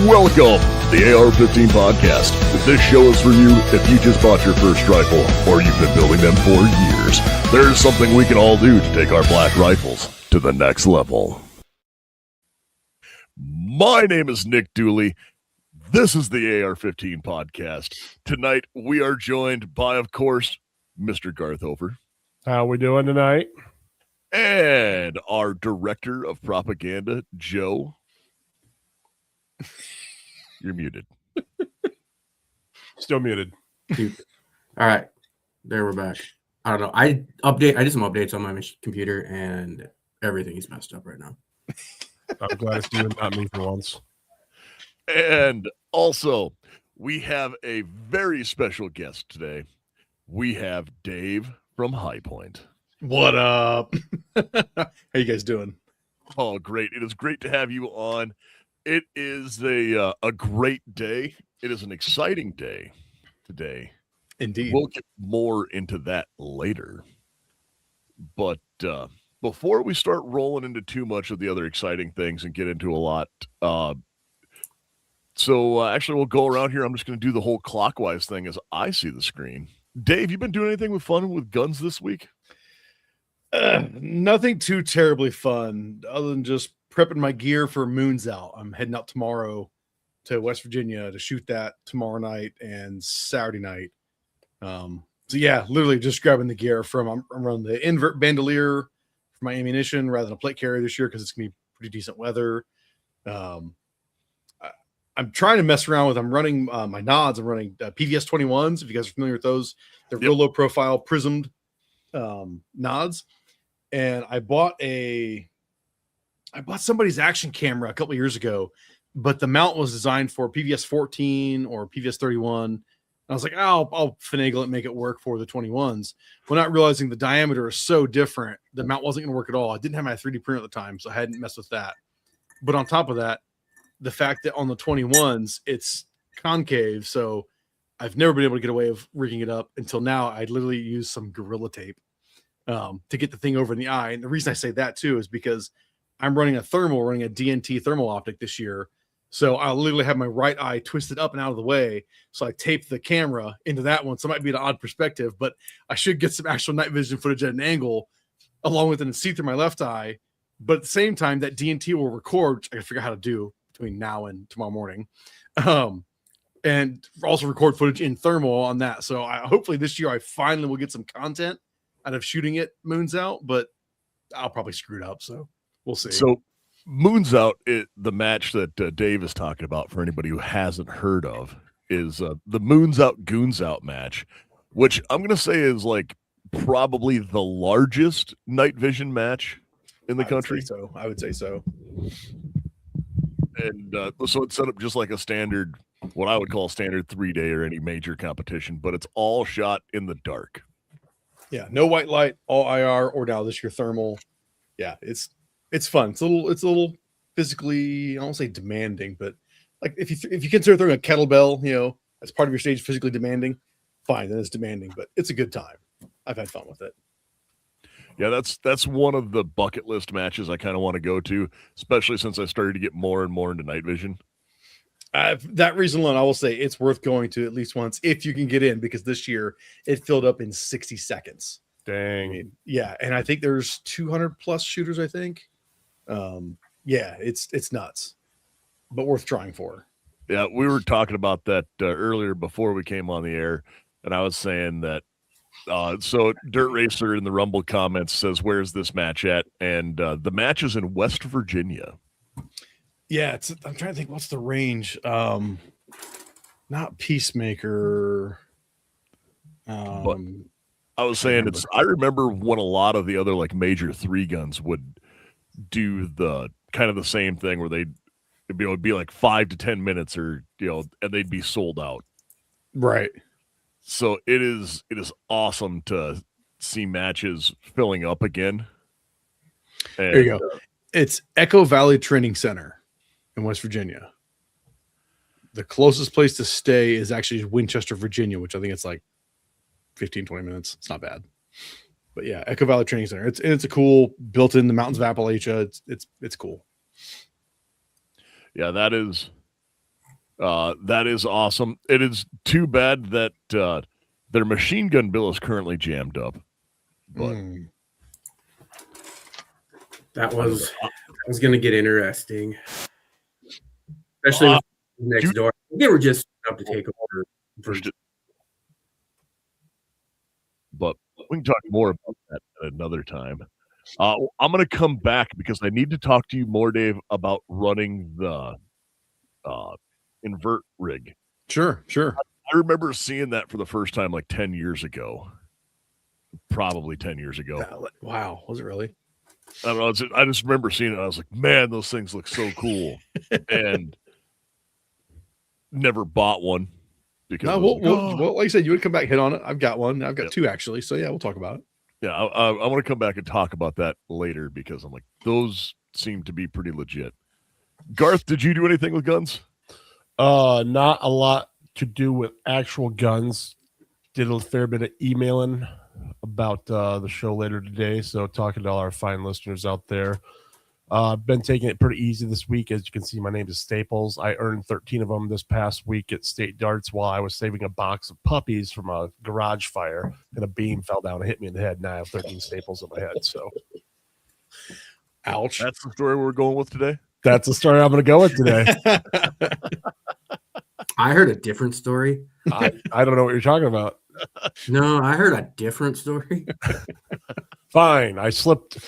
Welcome to the AR-15 podcast. This show is for you if you just bought your first rifle or you've been building them for years. There's something we can all do to take our black rifles to the next level. My name is Nick Dooley. This is the AR-15 podcast. Tonight we are joined by, of course, Mr. Garth Hofer. How we doing tonight? And our director of propaganda, Joe. You're muted. Still muted. All right. There we're back. I don't know. I did some updates on my computer and everything is messed up right now. I'm glad it's you and not me for once. And also, we have a very special guest today. We have Dave from High Point. What up? How you guys doing? Oh, great. It is great to have you on. It is a great day. It is an exciting day today. Indeed. We'll get more into that later. But before we start rolling into too much of the other exciting things and get into a lot, actually we'll go around here. I'm just going to do the whole clockwise thing as I see the screen. Dave, you been doing anything with fun with guns this week? Nothing too terribly fun other than just prepping my gear for Moons Out. I'm heading out tomorrow to West Virginia to shoot that tomorrow night and Saturday night. So yeah, literally just grabbing the gear from I'm running the invert bandolier for my ammunition rather than a plate carrier this year because it's gonna be pretty decent weather. I'm trying to mess around with. I'm running my nods. I'm running PVS 21s. If you guys are familiar with those, they're real low profile prismed nods. And I bought somebody's action camera a couple of years ago, but the mount was designed for PVS 14 or PVS 31. I was like, oh, I'll finagle it and make it work for the 21s. Well, not realizing the diameter is so different, the mount wasn't going to work at all. I didn't have my 3D printer at the time, so I hadn't messed with that. But on top of that, the fact that on the 21s, it's concave, so I've never been able to get away with rigging it up until now. I literally used some Gorilla Tape to get the thing over in the eye. And the reason I say that, too, is because I'm running a DNT thermal optic this year. So I literally have my right eye twisted up and out of the way. So I taped the camera into that one. So it might be an odd perspective, but I should get some actual night vision footage at an angle along with it and see through my left eye. But at the same time, that DNT will record, which I can figure out how to do between now and tomorrow morning. And also record footage in thermal on that. So hopefully this year I finally will get some content out of shooting it Moons Out, but I'll probably screw it up. So we'll see. So Moons Out, the match that Dave is talking about, for anybody who hasn't heard of, is the Moons Out Goons Out match, which I'm going to say is like probably the largest night vision match in the country. So I would say so. And so it's set up just like a standard, what I would call a standard 3-day or any major competition, but it's all shot in the dark. Yeah, no white light, all IR, or now this year thermal. Yeah, it's fun. It's a little physically, I won't say demanding, but like if you consider throwing a kettlebell, as part of your stage physically demanding, fine, then it's demanding, but it's a good time. I've had fun with it. Yeah, that's one of the bucket list matches I kind of want to go to, especially since I started to get more and more into night vision. That reason alone, I will say it's worth going to at least once if you can get in, because this year it filled up in 60 seconds. Dang. I mean, yeah, and I think there's 200 plus shooters, I think. Yeah, it's nuts, but worth trying for. Yeah, we were talking about that earlier before we came on the air, and I was saying that so Dirt Racer in the Rumble comments says, where's this match at? And the match is in West Virginia. Yeah, I'm trying to think what's the range. Not Peacemaker. But I was saying I remember when a lot of the other like major 3 guns would do the kind of the same thing where it would be like 5 to 10 minutes or and they'd be sold out. Right. So it is awesome to see matches filling up again. And, there you go. It's Echo Valley Training Center in West Virginia. The closest place to stay is actually Winchester, Virginia, which I think it's like 15, 20 minutes. It's not bad. But yeah, Echo Valley Training Center. It's a cool, built in the mountains of Appalachia. It's cool. Yeah, that is That is awesome. It is too bad that their machine gun bill is currently jammed up. But that was going to get interesting, especially with next door. They were just up to take over. But we can talk more about that at another time. I'm going to come back because I need to talk to you more, Dave, about running the invert rig. Sure. I remember seeing that for the first time like 10 years ago. Probably 10 years ago. Wow. Was it really? I don't know. I just remember seeing it. I was like, man, those things look so cool. And never bought one. Because well, like I said, you would come back, hit on it. I've got one. I've got two, actually. So, yeah, we'll talk about it. Yeah, I want to come back and talk about that later because I'm like, those seem to be pretty legit. Garth, did you do anything with guns? Not a lot to do with actual guns. Did a fair bit of emailing about the show later today. So talking to all our fine listeners out there. Been taking it pretty easy this week. As you can see, my name is Staples. I earned 13 of them this past week at State Darts while I was saving a box of puppies from a garage fire, and a beam fell down and hit me in the head. Now I have 13 staples in my head. So, ouch. That's the story we're going with today. That's the story I'm going to go with today. I heard a different story. I don't know what you're talking about. No, I heard a different story. Fine. I slipped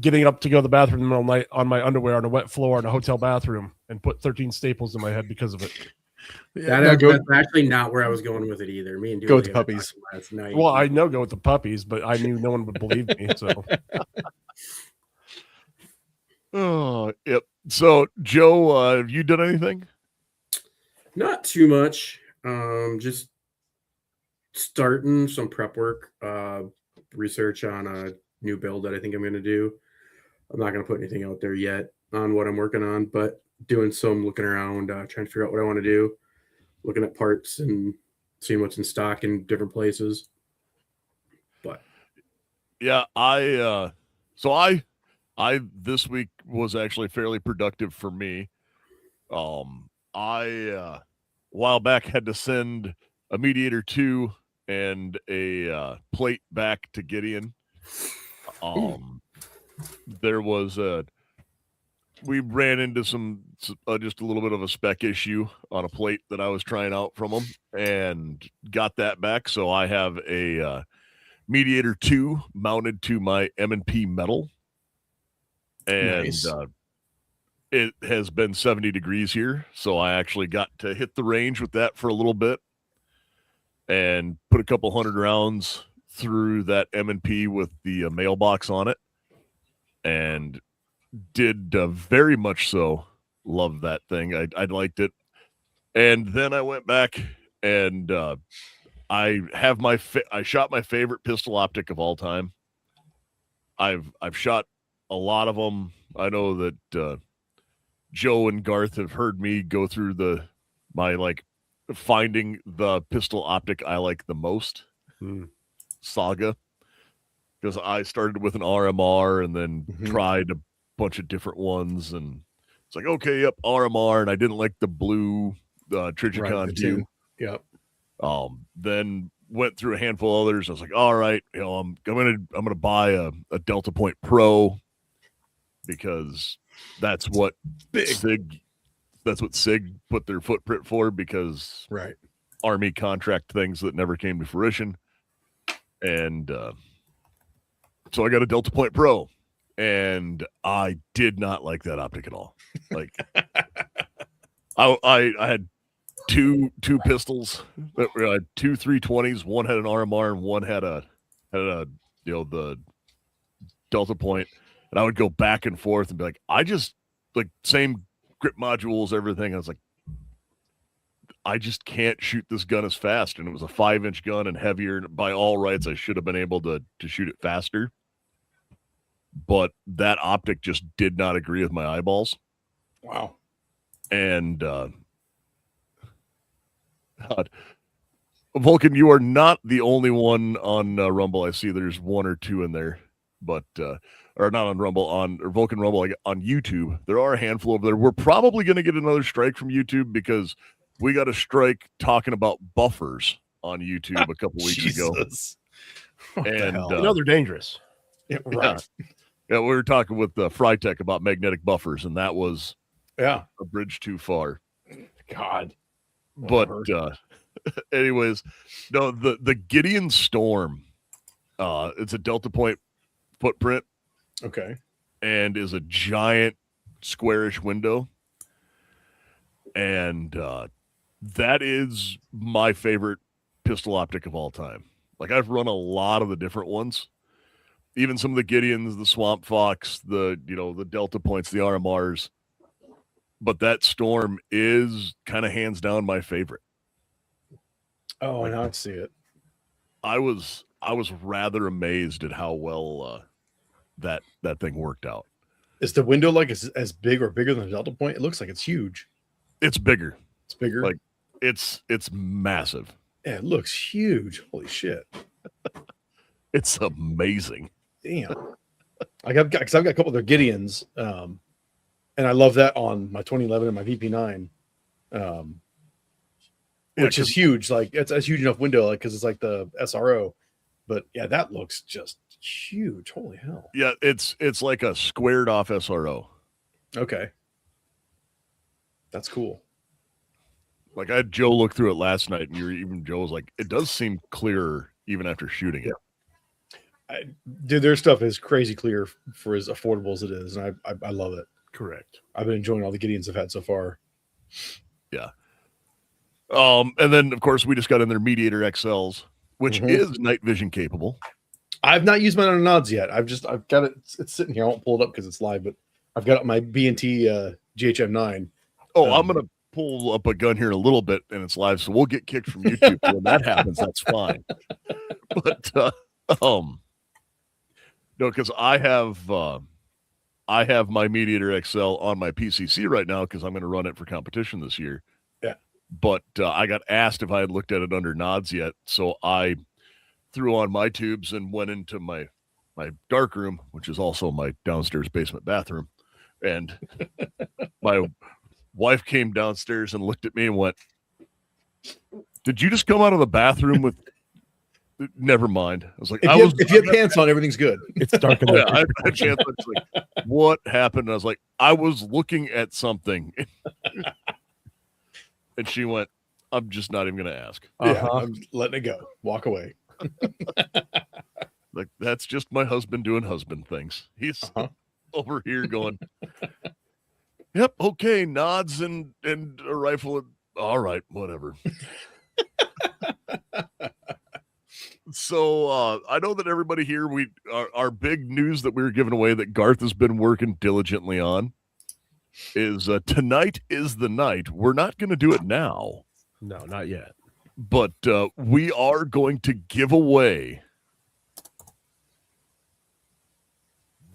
getting up to go to the bathroom in the middle of the night on my underwear on a wet floor in a hotel bathroom and put 13 staples in my head because of it. Yeah, that's actually not where I was going with it either. Me and Dooley go with the puppies last night. Well, I know go with the puppies, but I knew no one would believe me. So, oh, yep. So, Joe, have you done anything? Not too much. Just starting some prep work, research on a new build that I think I'm going to do. I'm not going to put anything out there yet on what I'm working on, but doing some looking around, trying to figure out what I want to do, looking at parts and seeing what's in stock in different places. But yeah, I this week was actually fairly productive for me. I a while back had to send a Mediator 2 and a plate back to Gideon. There was we ran into some just a little bit of a spec issue on a plate that I was trying out from them and got that back. So I have a Mediator 2 mounted to my M&P metal, and Nice. It has been 70 degrees here, so I actually got to hit the range with that for a little bit and put a couple 100 rounds through that M&P with the mailbox on it, and did very much so love that thing. I liked it. And then I went back and I have I shot my favorite pistol optic of all time. I've shot a lot of them. I know that Joe and Garth have heard me go through my like finding the pistol optic I like the most saga, because I started with an RMR and then tried a bunch of different ones, and it's like, okay, yep, RMR, and I didn't like the blue Trijicon 2. Yep. Then went through a handful of others. I was like, all right, I'm gonna buy a Delta Point Pro, because that's what SIG put their footprint for, because Army contract things that never came to fruition. And so I got a Delta Point Pro, and I did not like that optic at all. Like I had two pistols that were two 320s. One had an RMR and one had the Delta Point. And I would go back and forth and be like, I just like same grip modules, everything. I was like, I just can't shoot this gun as fast. And it was a 5-inch gun and heavier. And by all rights, I should have been able to shoot it faster. But that optic just did not agree with my eyeballs. Wow. And Vulcan, you are not the only one on Rumble. I see there's one or two in there, but or not on Rumble, or Vulcan Rumble, like on YouTube. There are a handful over there. We're probably going to get another strike from YouTube, because we got a strike talking about buffers on YouTube a couple weeks ago. What the And hell? You know they're dangerous. Yeah, right. Yeah, we were talking with Frytech about magnetic buffers, and that was Yeah. a bridge too far. God. But Whatever. anyways, no, the Gideon Storm, it's a Delta Point footprint Okay. and is a giant squarish window. And that is my favorite pistol optic of all time. Like, I've run a lot of the different ones, even some of the Gideons, the Swamp Fox, the Delta Points, the RMRs. But that Storm is kind of hands down my favorite. Oh, now I see it. I was rather amazed at how well that thing worked out. Is the window like as big or bigger than the Delta Point? It looks like it's huge. It's bigger. It's bigger. Like, it's massive. Yeah, it looks huge. Holy shit. It's amazing. Damn. I've got a couple of their Gideons, and I love that on my 2011 and my VP9, which is huge. Like, it's a huge enough window, like, because it's like the SRO. But yeah, that looks just huge. Holy hell. Yeah, it's like a squared off SRO. Okay. That's cool. Like, I had Joe look through it last night, and even Joe was like, it does seem clearer even after shooting it. Dude, their stuff is crazy clear for as affordable as it is, and I love it. Correct. I've been enjoying all the Gideons I've had so far. Yeah. And then, of course, we just got in their Mediator XLs, which is night vision capable. I've not used mine on nods yet. I've got it. It's sitting here. I won't pull it up because it's live, but I've got my B&T GHM9. Oh, I'm going to pull up a gun here in a little bit, and it's live, so we'll get kicked from YouTube. When that happens, that's fine. But no, because I have my Mediator XL on my PCC right now because I'm going to run it for competition this year. Yeah. But I got asked if I had looked at it under nods yet, so I threw on my tubes and went into my dark room, which is also my downstairs basement bathroom, and my wife came downstairs and looked at me and went, "Did you just come out of the bathroom with?" Never mind. I was like, if you have pants on, everything's good. It's dark in yeah, there. I had a chance. I was like, what happened? And I was like, I was looking at something. And she went, I'm just not even going to ask. Yeah, I'm letting it go. Walk away. Like, that's just my husband doing husband things. He's over here going, yep, okay, nods and a rifle. All right, whatever. So I know that everybody here, our big news that we were giving away that Garth has been working diligently on is tonight is the night. We're not going to do it now. No, not yet. But we are going to give away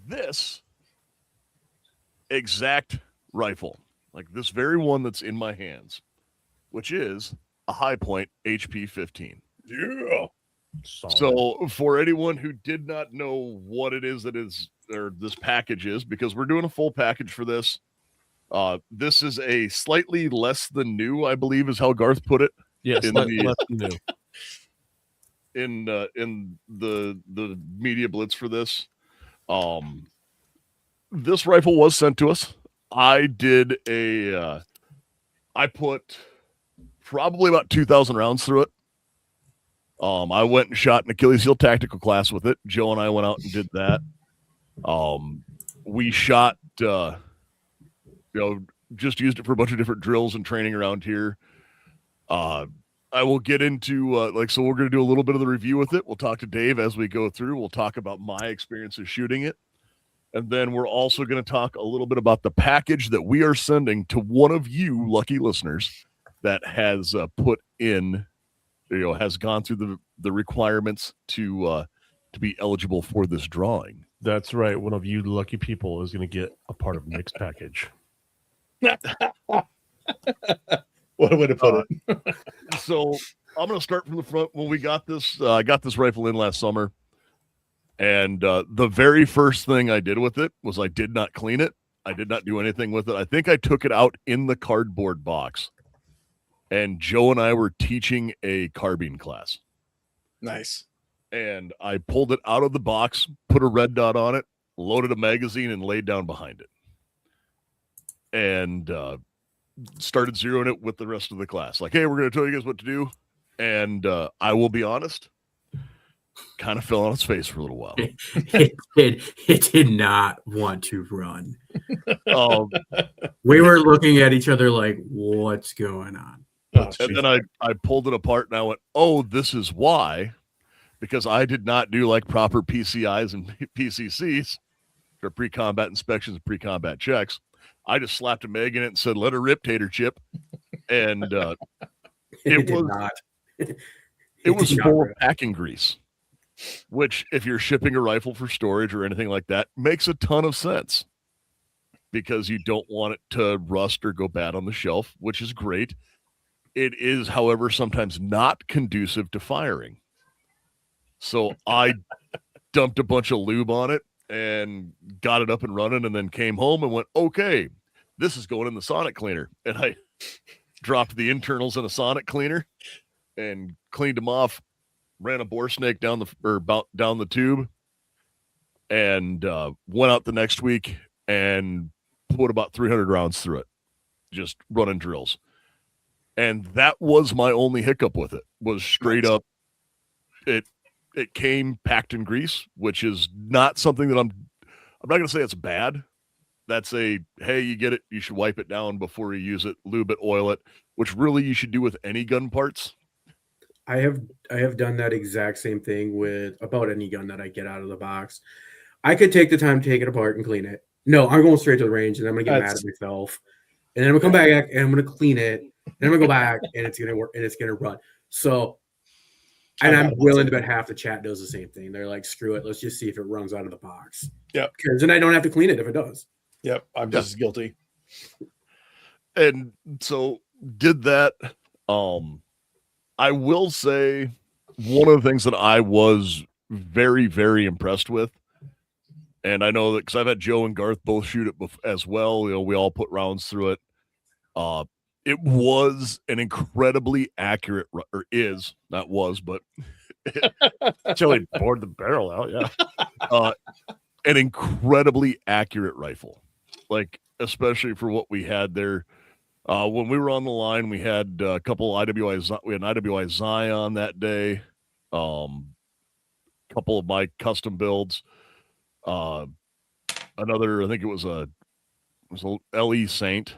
this exact rifle, like this very one that's in my hands, which is a High Point HP-15. Yeah. Solid. So for anyone who did not know what it is or this package is, because we're doing a full package for this. This is a slightly less than new, I believe is how Garth put it. Yes, in less than new. In the media blitz for this. This rifle was sent to us. I did I put probably about 2,000 rounds through it. I went and shot an Achilles heel tactical class with it. Joe and I went out and did that. We shot, just used it for a bunch of different drills and training around here. I will get into, so we're going to do a little bit of the review with it. We'll talk to Dave as we go through. We'll talk about my experiences shooting it. And then we're also going to talk a little bit about the package that we are sending to one of you lucky listeners that has put in, has gone through the requirements to be eligible for this drawing. That's right. One of you lucky people is going to get a part of Nick's package. What a way to put it. So I'm going to start from the front. When we got this, I got this rifle in last summer. And the very first thing I did with it was I did not clean it. I did not do anything with it. I think I took it out in the cardboard box and Joe and I were teaching a carbine class. Nice. And I pulled it out of the box, put a red dot on it, loaded a magazine, and laid down behind it. And started zeroing it with the rest of the class. Like, hey, we're going to tell you guys what to do. And I will be honest, kind of fell on its face for a little while. It did not want to run. Um, We were looking at each other like, what's going on? and then I pulled it apart and I went, oh, this is why. Because I did not do like proper PCIs and PCCs for pre-combat inspections and pre-combat checks. I just slapped a mag in it and said, let her rip, tater chip. And it was not. It was full of packing grease, which if you're shipping a rifle for storage or anything like that, makes a ton of sense because you don't want it to rust or go bad on the shelf, which is great. It is, however, sometimes not conducive to firing. So I dumped a bunch of lube on it and got it up and running and then came home and went, okay, this is going in the sonic cleaner. And I dropped the internals in a sonic cleaner and cleaned them off, ran a bore snake down the tube, and went out the next week and put about 300 rounds through it, just running drills. And that was my only hiccup with it, was straight up, it came packed in grease, which is not something that I'm not going to say it's bad. That's hey, you get it, you should wipe it down before you use it, lube it, oil it, which really you should do with any gun parts. I have done that exact same thing with about any gun that I get out of the box. I could take the time to take it apart and clean it. No, I'm going straight to the range and I'm gonna get mad at myself. And then I'm gonna come back and I'm gonna clean it. And then I'm gonna go back and it's gonna work and it's gonna run. So, and I'm willing to bet half the chat does the same thing. They're like, screw it, let's just see if it runs out of the box. Yep. Because then I don't have to clean it if it does. Yep. I'm just as guilty. And so did that. I will say one of the things that I was very, very impressed with, and I know that because I've had Joe and Garth both shoot it as well. You know, we all put rounds through it. It was an incredibly accurate, or is, not was, but Until he bored the barrel out, yeah. An incredibly accurate rifle. Like, especially for what we had there. When we were on the line, we had a couple IWI. We had an IWI Zion that day. Couple of my custom builds. Another, I think it was a LE Saint,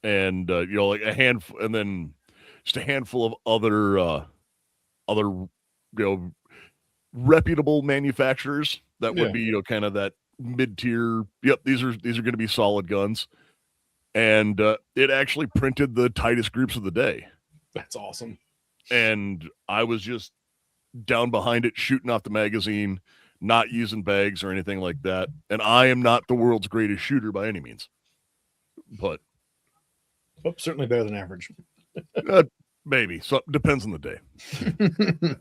and you know, like a handful, and then just a handful of other you know, reputable manufacturers that would be, you know, kind of that mid-tier. Yep, these are going to be solid guns. And it actually printed the tightest groups of the day. That's awesome. And I was just down behind it, shooting off the magazine, not using bags or anything like that. And I am not the world's greatest shooter by any means. But certainly better than average. Maybe. So depends on the day.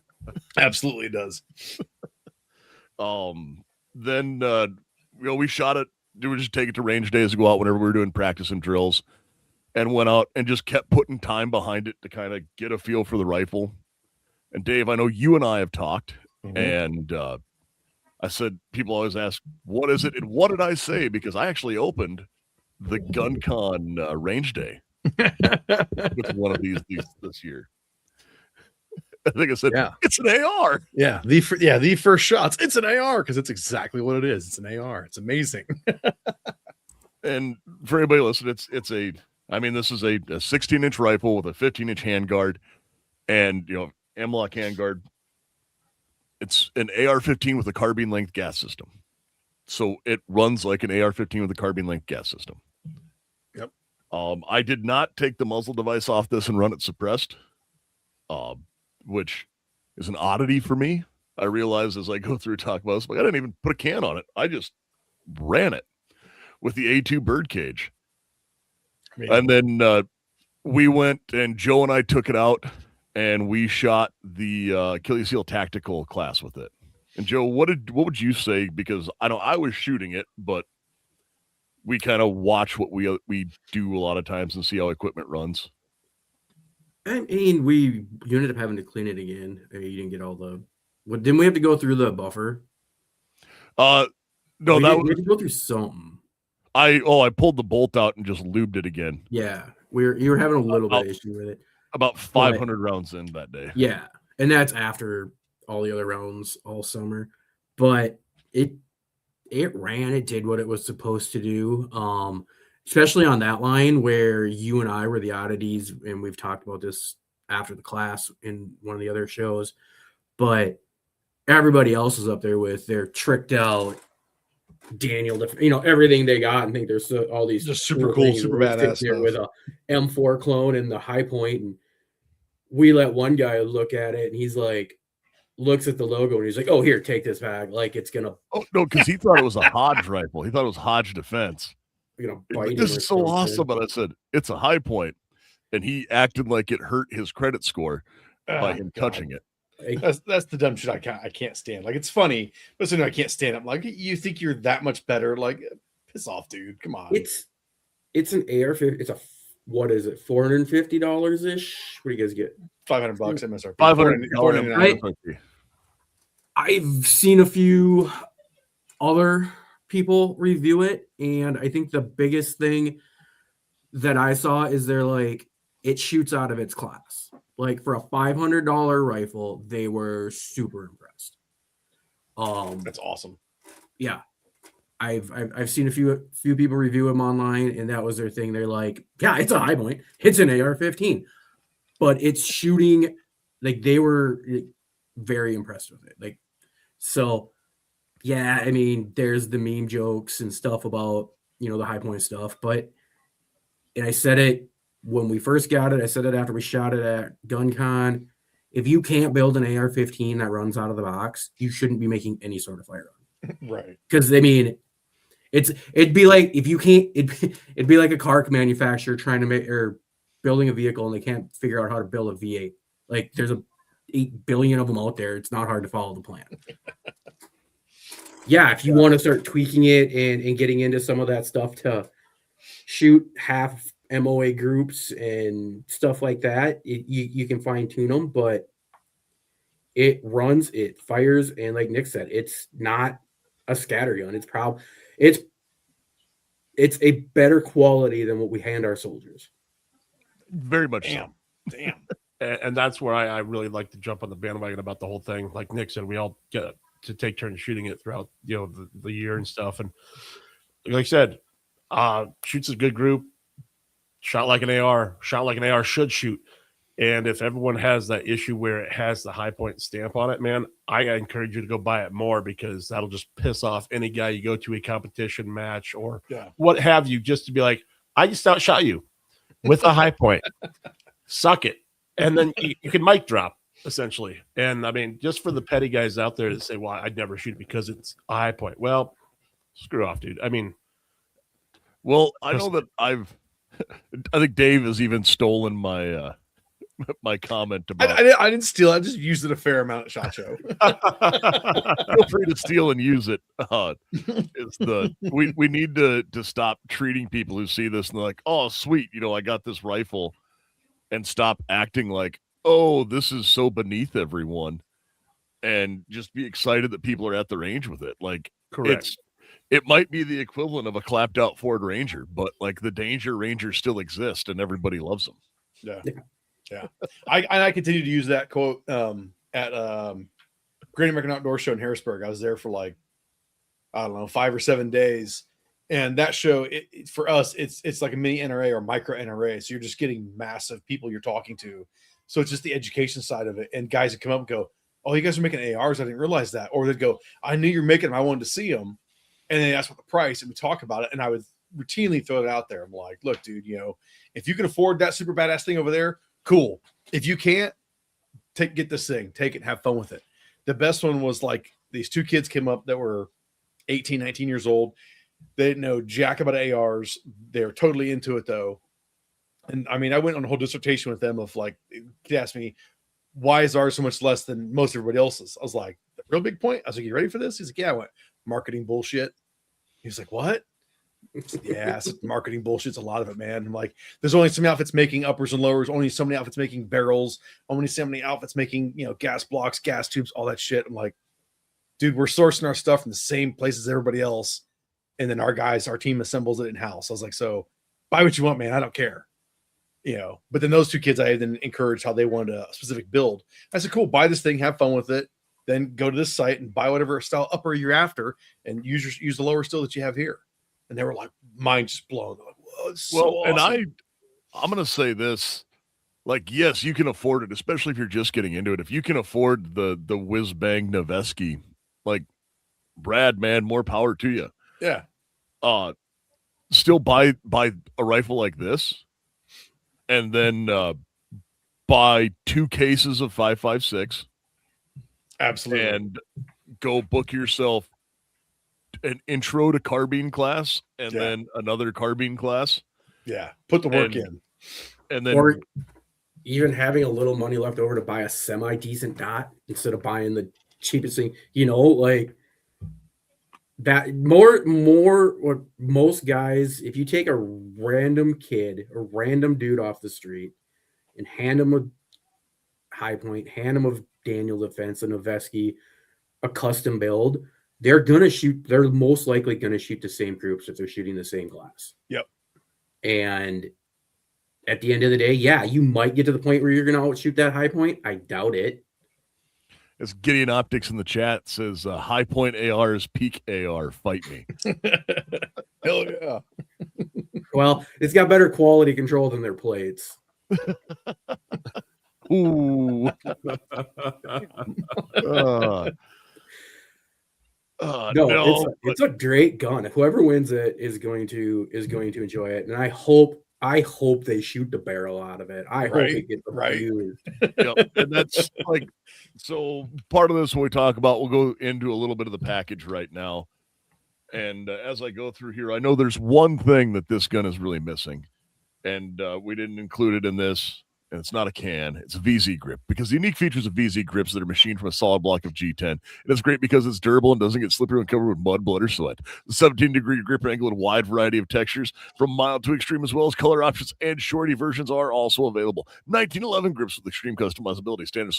Absolutely does. Then you know, we shot it. We would just take it to range days to go out whenever we were doing practice and drills, and went out and just kept putting time behind it to kind of get a feel for the rifle. And Dave, I know you and I have talked, and I said, people always ask, what is it? And what did I say? Because I actually opened the GunCon range day with one of these this year. I think I said, it's an AR. Yeah, the first shots. It's an AR because it's exactly what it is. It's an AR. It's amazing. And for anybody listening, it's a. I mean, this is a 16-inch rifle with a 15-inch handguard, and you know, M-lock handguard. It's an AR-15 with a carbine length gas system, so it runs like an AR-15 with a carbine length gas system. Yep. I did not take the muzzle device off this and run it suppressed. Which is an oddity for me. I realized as I go through talk about this, like, I didn't even put a can on it. I just ran it with the A2 birdcage. And then we went and Joe and I took it out and we shot the Achilles Heel Tactical class with it. And Joe, what would you say? Because I know I was shooting it, but we kind of watch what we do a lot of times and see how equipment runs. I mean, you ended up having to clean it again. You didn't get all the. What didn't we have to go through the buffer? No, we that had was to go through something. I pulled the bolt out and just lubed it again. Yeah, you were having a little bit of issue with it. About 500 rounds in that day. Yeah, and that's after all the other rounds all summer, but it ran. It did what it was supposed to do. Especially on that line where you and I were the oddities, and we've talked about this after the class in one of the other shows, but everybody else is up there with their tricked out Daniel, everything they got, and think there's all these just super cool, super badass there stuff. with a M4 clone and the high point, and we let one guy look at it, and he's like, looks at the logo, and he's like, "Oh, here, take this bag, like it's gonna." Oh no, because he thought it was a Hodge rifle. He thought it was Hodge Defense. Bite this is so awesome, but I said it's a high point, and he acted like it hurt his credit score by him touching it. That's the dumb shit I can't stand. Like, it's funny, but I can't stand it. I'm like, you think you're that much better? Like, piss off, dude. Come on. It's an AR-15. It's what is it? $450 ish. What do you guys get? $500 MSRP. $500. I've seen a few other people review it, and I think the biggest thing that I saw is they're like, it shoots out of its class. Like, for a $500 rifle, they were super impressed. That's awesome. Yeah, I've seen a few people review them online, and that was their thing. They're like, yeah, it's a high point. It's an AR-15, but it's shooting. Like, they were very impressed with it. Like, so yeah, I mean, there's the meme jokes and stuff about, the high point stuff, and I said it when we first got it. I said it after we shot it at GunCon. If you can't build an AR-15 that runs out of the box, you shouldn't be making any sort of firearm. Right. Because, I mean, it'd be like if you can't, it'd be like a car manufacturer trying to make or building a vehicle and they can't figure out how to build a V8. Like, there's 8 billion of them out there. It's not hard to follow the plan. Yeah, if you want to start tweaking it and getting into some of that stuff to shoot half MOA groups and stuff like that, you can fine tune them, but it runs, it fires, and like Nick said, it's not a scatter gun. It's a better quality than what we hand our soldiers. Very much so. Damn. And that's where I really like to jump on the bandwagon about the whole thing. Like Nick said, we all get to take turns shooting it throughout the year and stuff. And like I said, shoots a good group, shot like an AR should shoot. And if everyone has that issue where it has the high point stamp on it, man, I encourage you to go buy it more, because that'll just piss off any guy you go to a competition match or what have you, just to be like, I just outshot you with a high point. Suck it. And then you can mic drop, essentially. And I mean, just for the petty guys out there that say, well, I'd never shoot it because it's a high point. Well, screw off, dude. I mean, well, I know that I think Dave has even stolen my my comment about. I didn't steal. I just used it a fair amount at SHOT Show. Feel free to steal and use it. We need to stop treating people who see this and they're like, oh, sweet, I got this rifle, and stop acting like, oh, this is so beneath everyone, and just be excited that people are at the range with it. Like, correct. It might be the equivalent of a clapped out Ford Ranger, but like the Danger Rangers still exist and everybody loves them. Yeah. I continue to use that quote at Great American Outdoor Show in Harrisburg. I was there for like, I don't know, 5 or 7 days. And that show, for us, it's like a mini NRA or micro NRA. So you're just getting massive people you're talking to. So it's just the education side of it. And guys would come up and go, oh, you guys are making ARs. I didn't realize that. Or they'd go, I knew you're making them. I wanted to see them. And then they asked what the price, and we talk about it. And I would routinely throw it out there. I'm like, look, dude, if you can afford that super badass thing over there, cool. If you can't, get this thing, take it, have fun with it. The best one was like these 2 kids came up that were 18, 19 years old. They didn't know jack about ARs. They were totally into it though. And I mean, I went on a whole dissertation with them of like, they asked me, why is ours so much less than most everybody else's? I was like, the real big point. I was like, you ready for this? He's like, yeah. I went, marketing bullshit. He was like, what? Yeah, it's marketing bullshit's a lot of it, man. I'm like, there's only so many outfits making uppers and lowers, only so many outfits making barrels, only so many outfits making, gas blocks, gas tubes, all that shit. I'm like, dude, we're sourcing our stuff from the same place as everybody else. And then our team assembles it in house. I was like, so buy what you want, man. I don't care. But then those two kids, I then encouraged how they wanted a specific build. I said, cool, buy this thing, have fun with it. Then go to this site and buy whatever style upper you're after and use the lower still that you have here. And they were like, mind just blown. They're like, whoa, it's so awesome. And I'm going to say this, like, yes, you can afford it, especially if you're just getting into it. If you can afford the whiz bang Noveski, like, Brad, man, more power to you. Yeah. Still buy a rifle like this and then buy 2 cases of 5.56. Absolutely. And go book yourself an intro to carbine class and then another carbine class. Yeah. Put the work in. And then, or even having a little money left over to buy a semi-decent dot instead of buying the cheapest thing, like that. More what most guys, if you take a random kid, a random dude off the street and hand him a High Point, hand him a Daniel Defense, a Noveski, a custom build, they're most likely going to shoot the same groups if they're shooting the same class. Yep. And at the end of the day, yeah, you might get to the point where you're going to outshoot that High Point. I doubt it. As Gideon Optics in the chat says, High Point AR is peak AR. Fight me. Hell yeah. Well, it's got better quality control than their plates. Ooh. No, it's a great gun. Whoever wins it is going to enjoy it, and I hope they shoot the barrel out of it. I hope it gets abused. Yep. And that's like, so part of this when we talk about, we'll go into a little bit of the package right now. And as I go through here, I know there's one thing that this gun is really missing, and we didn't include it in this. And it's not a can, it's a VZ grip, because the unique features of VZ grips that are machined from a solid block of G10. And it's great because it's durable and doesn't get slippery when covered with mud, blood, or sweat. The 17-degree grip angle and a wide variety of textures, from mild to extreme, as well as color options and shorty versions, are also available. 1911 grips with extreme customizability, standard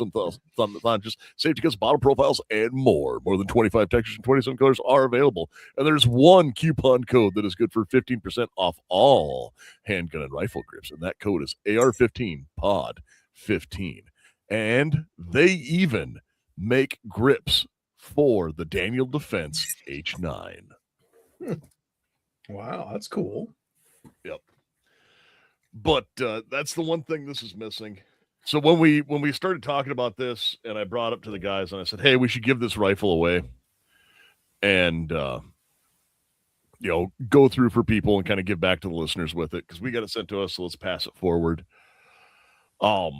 thumb flanges, safety cuts, bottle profiles, and more. More than 25 textures and 27 colors are available. And there's one coupon code that is good for 15% off all handgun and rifle grips, and that code is AR-15 Pod 15. And they even make grips for the Daniel Defense H9. Wow, that's cool. Yep. But that's the one thing this is missing. So when we started talking about this, and I brought up to the guys and I said, hey, we should give this rifle away and go through for people and kind of give back to the listeners with it, because we got it sent to us, so let's pass it forward. I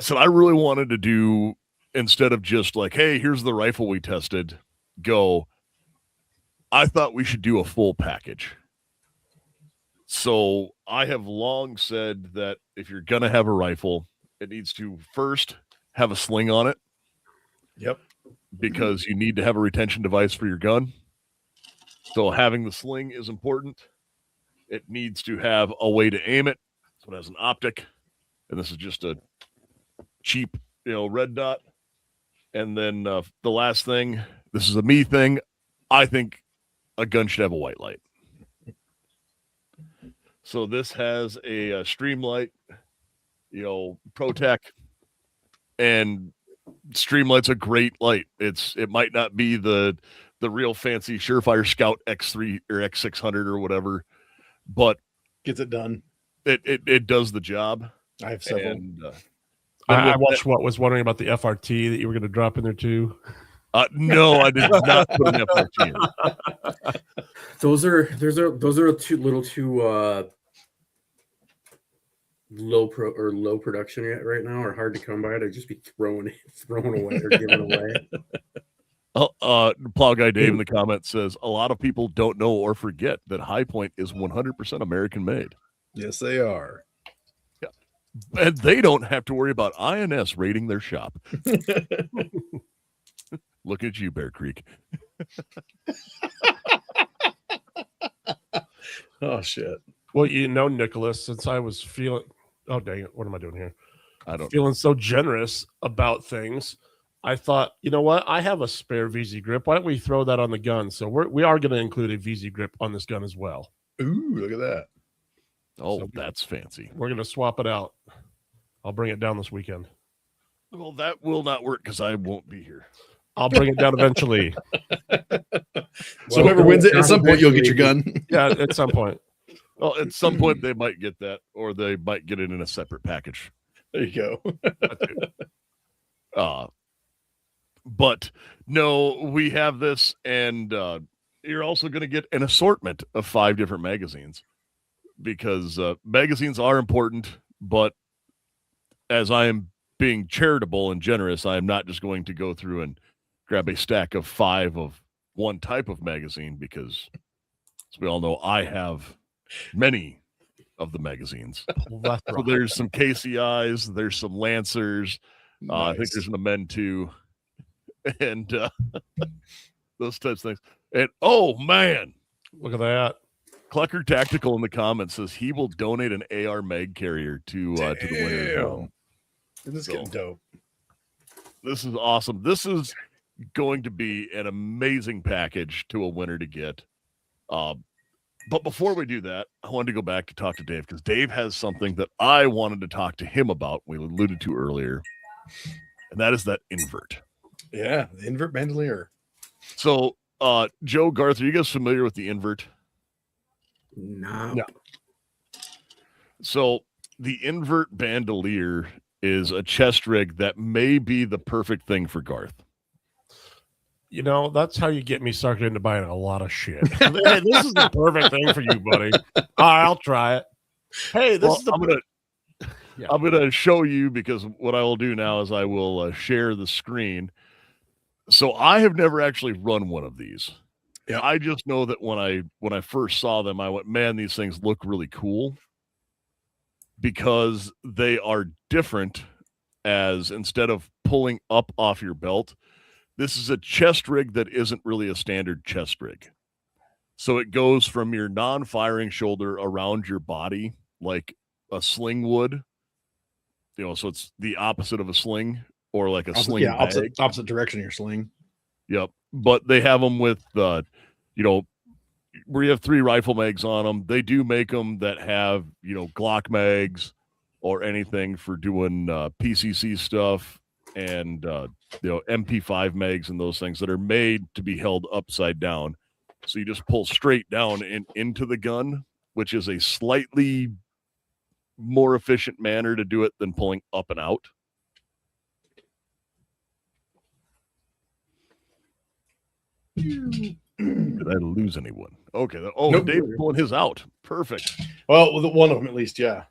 said I really wanted to do, instead of just like, hey, here's the rifle we tested, I thought we should do a full package. So I have long said that if you're going to have a rifle, it needs to first have a sling on it. Yep. Because you need to have a retention device for your gun. So having the sling is important. It needs to have a way to aim it. So it has an optic. And this is just a cheap, red dot. And then the last thing, this is a me thing. I think a gun should have a white light. So this has a Streamlight, ProTech, and Streamlight's a great light. It might not be the real fancy Surefire Scout X3 or X600 or whatever, but gets it done. It does the job. I have several. And, I watched was wondering about the FRT that you were going to drop in there too. No, I did not put an FRT in. Those are too low production yet right now, or hard to come by. They'd just be thrown away or given away. Plow Guy Dave in the comments says a lot of people don't know or forget that High Point is 100% American made. Yes, they are. Yeah, and they don't have to worry about INS raiding their shop. Look at you, Bear Creek. Oh shit. Well, Nicholas, since I was feeling, oh dang it, what am I doing here? I don't. Feeling so generous about things, I thought, you know what? I have a spare VZ grip. Why don't we throw that on the gun? So we are going to include a VZ grip on this gun as well. Ooh, look at that. Oh, So that's fancy. We're going to swap it out. I'll bring it down this weekend. Well, that will not work because I won't be here. I'll bring it down eventually. So whoever wins it, at some point you'll get your gun. Yeah, at some point. Well, at some point they might get that, or they might get it in a separate package. There you go. But no, we have this, and you're also going to get an assortment of 5 different magazines because magazines are important. But as I am being charitable and generous, I am not just going to go through and grab a stack of 5 of one type of magazine because, as we all know, I have many of the magazines. Well, so there's some KCIs, there's some Lancers. I think there's an Amen 2 and those types of things. And oh man, look at that. Clucker Tactical in the comments says he will donate an AR mag carrier to the winner as well. This is getting dope. This is awesome. This is going to be an amazing package to a winner to get. But before we do that, I wanted to go back to talk to Dave because Dave has something that I wanted to talk to him about. We alluded to earlier, and that is that invert. Yeah, the invert bandolier. So, Joe, Garth, are you guys familiar with the invert? No. So, the invert bandolier is a chest rig that may be the perfect thing for Garth. That's how you get me sucked into buying a lot of shit. Hey, this is the perfect thing for you, buddy. I'll try it. Hey, I'm gonna show you because what I will do now is I will share the screen. So I have never actually run one of these. Yeah, I just know that when I first saw them, I went, man, these things look really cool because they are different. As instead of pulling up off your belt, this is a chest rig that isn't really a standard chest rig. So it goes from your non-firing shoulder around your body like a sling would. So it's the opposite of a sling or like a sling bag. Opposite direction of your sling. Yep. But they have them with, where you have 3 rifle mags on them. They do make them that have, Glock mags or anything for doing PCC stuff and, MP5 mags and those things that are made to be held upside down. So you just pull straight down and into the gun, which is a slightly more efficient manner to do it than pulling up and out. Did I lose anyone? Okay. Oh, nope. Dave's pulling his out. Perfect. Well, one of them at least, yeah.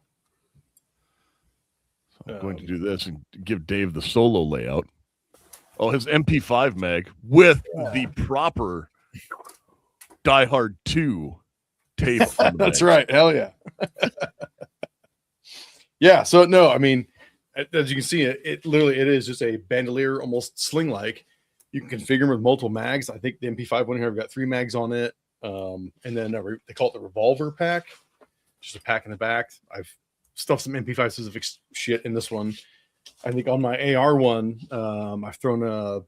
So I'm going to do this and give Dave the solo layout. Oh, his MP5 mag with the proper Die Hard 2 tape. That's right. Hell yeah. Yeah. So no, I mean, as you can see, it literally it is just a bandolier, almost sling-like. You can configure them with multiple mags. I think the MP5 one here, I've got 3 mags on it. And then they call it the revolver pack, just a pack in the back. I've stuffed some MP5 specific shit in this one. I think on my AR one, I've thrown a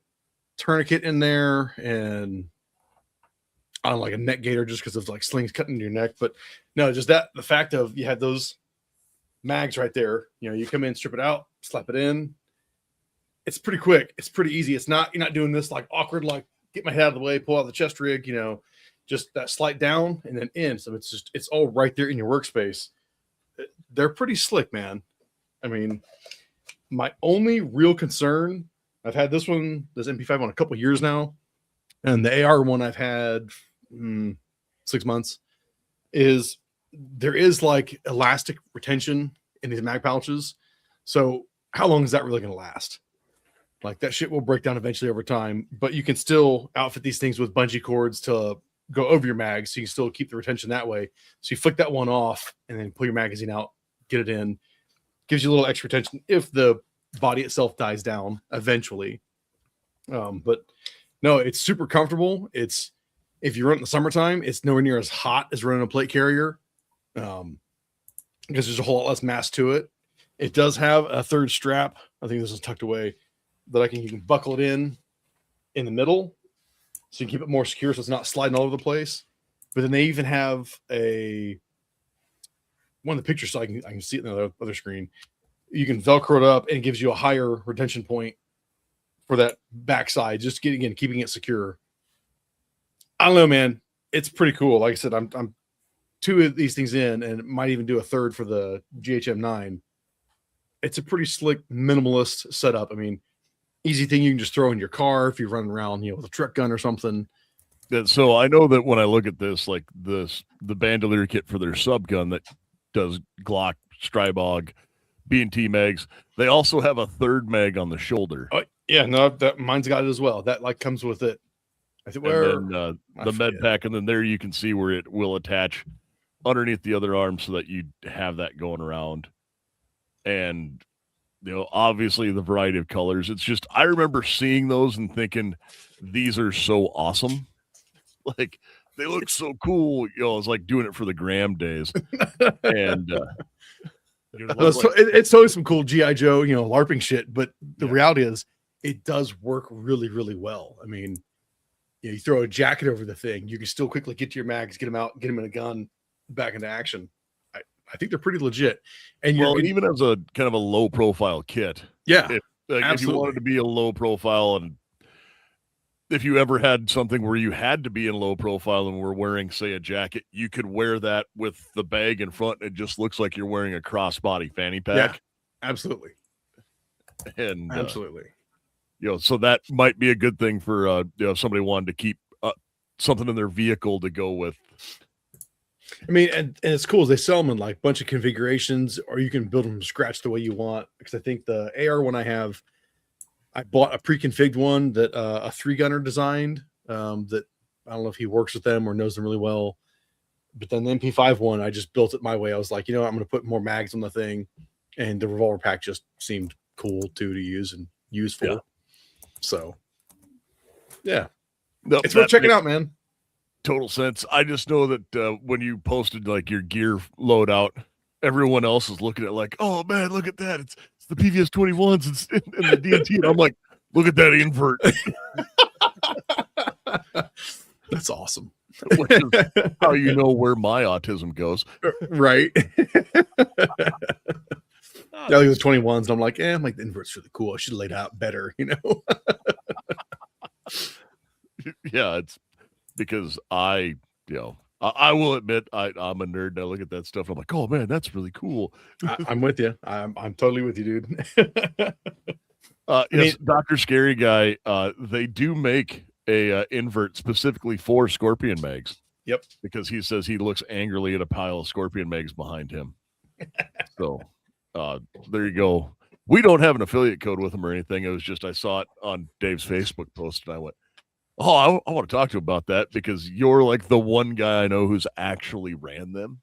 tourniquet in there and I don't like a neck gaiter just because of like slings cutting your neck. But no, just the fact of you had those mags right there. You come in, strip it out, slap it in. It's pretty quick. It's pretty easy. You're not doing this like awkward, like get my head out of the way, pull out the chest rig, just that slide down and then in. So it's all right there in your workspace. They're pretty slick, man. I mean, my only real concern, I've had this MP5 on a couple years now, and the AR one I've had 6 months, is there is like elastic retention in these mag pouches. So how long is that really going to last? Like that shit will break down eventually over time, but you can still outfit these things with bungee cords to go over your mags. So you can still keep the retention that way. So you flick that one off and then pull your magazine out, get it in, gives you a little extra retention if the body itself dies down eventually. But no, it's super comfortable. It's If you run it in the summertime, it's nowhere near as hot as running a plate carrier, because there's a whole lot less mass to it. It does have a third strap. I think this is tucked away that you can buckle it in the middle, so you can keep it more secure, so it's not sliding all over the place. But then they even have one of the pictures, so I can see it on the other screen. You can Velcro it up, and it gives you a higher retention point for that backside, just keeping it secure. I don't know, man. It's pretty cool. Like I said, I'm 2 of these things in, and might even do a third for the GHM9. It's a pretty slick, minimalist setup. I mean, easy thing you can just throw in your car if you're running around, with a truck gun or something. So I know that when I look at this, like the bandolier kit for their sub gun that does Glock, Strybog, B&T mags, they also have a third mag on the shoulder. Oh yeah, no, that mine's got it as well. That comes with it. I think the med pack, and then there you can see where it will attach underneath the other arm so that you have that going around. And obviously the variety of colors. It's just, I remember seeing those and thinking, these are so awesome. Like, they look so cool. It's like doing it for the Graham days. And it's totally some cool G.I. Joe, LARPing shit. But the reality is, it does work really, really well. I mean, you throw a jacket over the thing, you can still quickly get to your mags, get them out, get them in a gun, back into action. I think they're pretty legit. And even as a kind of a low profile kit. Yeah. If you wanted to be a low profile, and if you ever had something where you had to be in low profile and were wearing, say, a jacket, you could wear that with the bag in front. And it just looks like you're wearing a crossbody fanny pack. Yeah, absolutely. And absolutely. So that might be a good thing for if somebody wanted to keep something in their vehicle to go with. I mean, and it's cool. They sell them in like a bunch of configurations, or you can build them from scratch the way you want. Because I think the AR one I bought a pre-configured one that a 3-gunner designed. That I don't know if he works with them or knows them really well. But then the MP5 one, I just built it my way. I was like, I'm going to put more mags on the thing, and the revolver pack just seemed cool too to use and useful. Yeah. So, yeah, it's worth checking out, man. Total sense. I just know that when you posted like your gear loadout, everyone else is looking at like, oh man, look at that! It's the PVS 21s. It's in the DNT, and I'm like, look at that invert. That's awesome. Which is how you know where my autism goes, right? I look at the 21s, and I'm like, the invert's really cool. I should have laid out better, Yeah, it's because I will admit I'm a nerd. And I look at that stuff. And I'm like, oh man, that's really cool. I'm with you. I'm totally with you, dude. Yes, Dr. Scary Guy. They do make a invert specifically for Scorpion mags. Yep. Because he says he looks angrily at a pile of Scorpion mags behind him. So there you go. We don't have an affiliate code with him or anything. It was just I saw it on Dave's Facebook post and I went, oh, I want to talk to you about that because you're like the one guy I know who's actually ran them.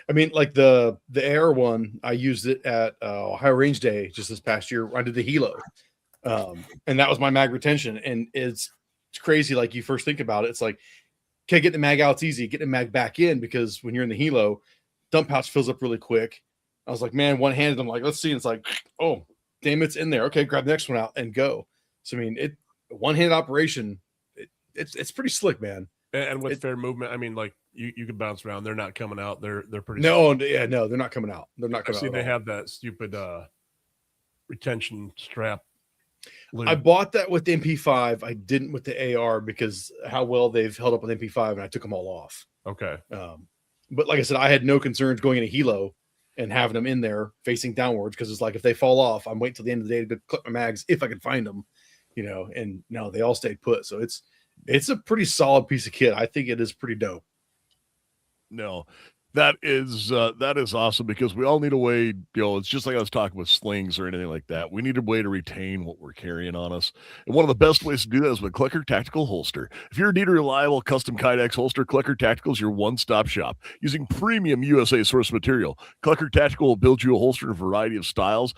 I mean, like the AR one, I used it at Ohio Range Day just this past year. I did the helo, and that was my mag retention. And it's crazy. Like you first think about it, it's like, okay, get the mag out, it's easy. Get the mag back in because when you're in the helo, dump pouch fills up really quick. I was like, man, one handed. I'm like, let's see. And it's like, oh, damn, it's in there. Okay, grab the next one out and go. So I mean, one handed operation. It's pretty slick, man. And with fair movement, I mean, like you can bounce around. They're not coming out. They're pretty. No, they're not coming out. They're not coming out. They have that stupid retention strap. I bought that with the MP5. I didn't with the AR because how well they've held up with MP5, and I took them all off. Okay. But like I said, I had no concerns going in a helo and having them in there facing downwards because it's like if they fall off, I'm waiting till the end of the day to clip my mags if I can find them, And no, they all stayed put. So it's a pretty solid piece of kit. I think it is pretty dope. No, That is awesome because we all need a way, it's just like I was talking with slings or anything like that. We need a way to retain what we're carrying on us. And one of the best ways to do that is with Clicker Tactical Holster. If you're a need a reliable custom Kydex holster, Clicker Tactical is your one-stop shop. Using premium USA source material, Clicker Tactical will build you a holster in a variety of styles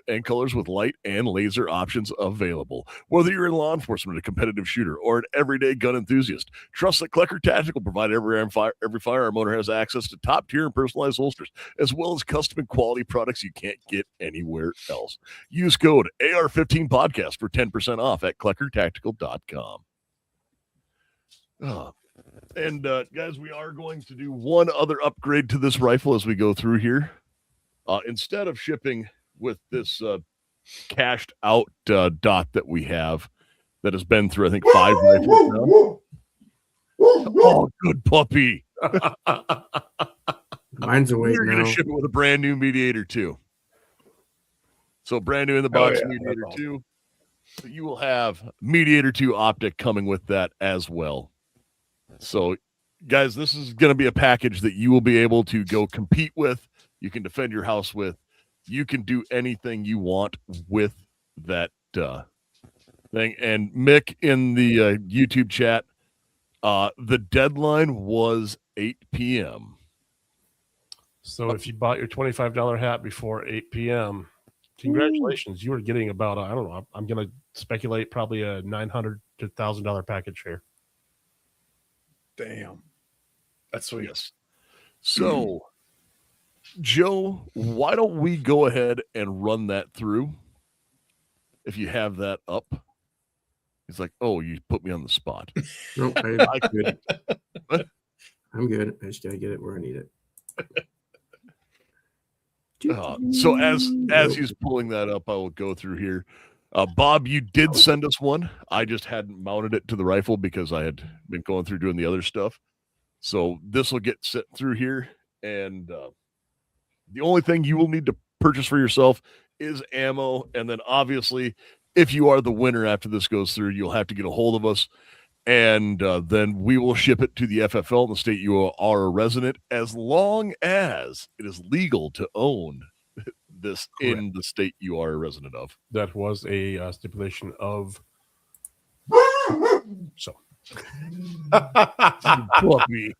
and colors with light and laser options available. Whether you're in law enforcement, a competitive shooter, or an everyday gun enthusiast, trust that Clicker Tactical provide every firearm owner has access to top tier and personalized holsters, as well as custom and quality products you can't get anywhere else. Use code AR-15 podcast for 10% off at CleckerTactical.com. And guys, we are going to do one other upgrade to this rifle as we go through here. Instead of shipping with this cashed out dot that we have that has been through, I think, 5 rifles now. Oh, good puppy. Mine's awake We're now. going to ship it with a brand new Mediator 2. So brand new in the box, Mediator 2. So you will have Mediator 2 optic coming with that as well. So, guys, this is going to be a package that you will be able to go compete with. You can defend your house with. You can do anything you want with that thing. And Mick in the YouTube chat, the deadline was 8 p.m. So if you bought your $25 hat before 8 p.m., congratulations. You are getting about, I don't know, I'm going to speculate probably a $900 to $1,000 package here. Damn. That's sweet. Yes. So, Joe, why don't we go ahead and run that through? If you have that up. He's like, oh, you put me on the spot. Nope, I'm good. I'm good. I just got to get it where I need it. So as he's pulling that up, I will go through here. Bob, you did send us one. I just hadn't mounted it to the rifle because I had been going through doing the other stuff. So this will get sent through here. And the only thing you will need to purchase for yourself is ammo. And then obviously, if you are the winner after this goes through, you'll have to get a hold of us. And then we will ship it to the FFL in the state you are a resident, as long as it is legal to own this in the state you are a resident of. That was a stipulation of. So. Puppy.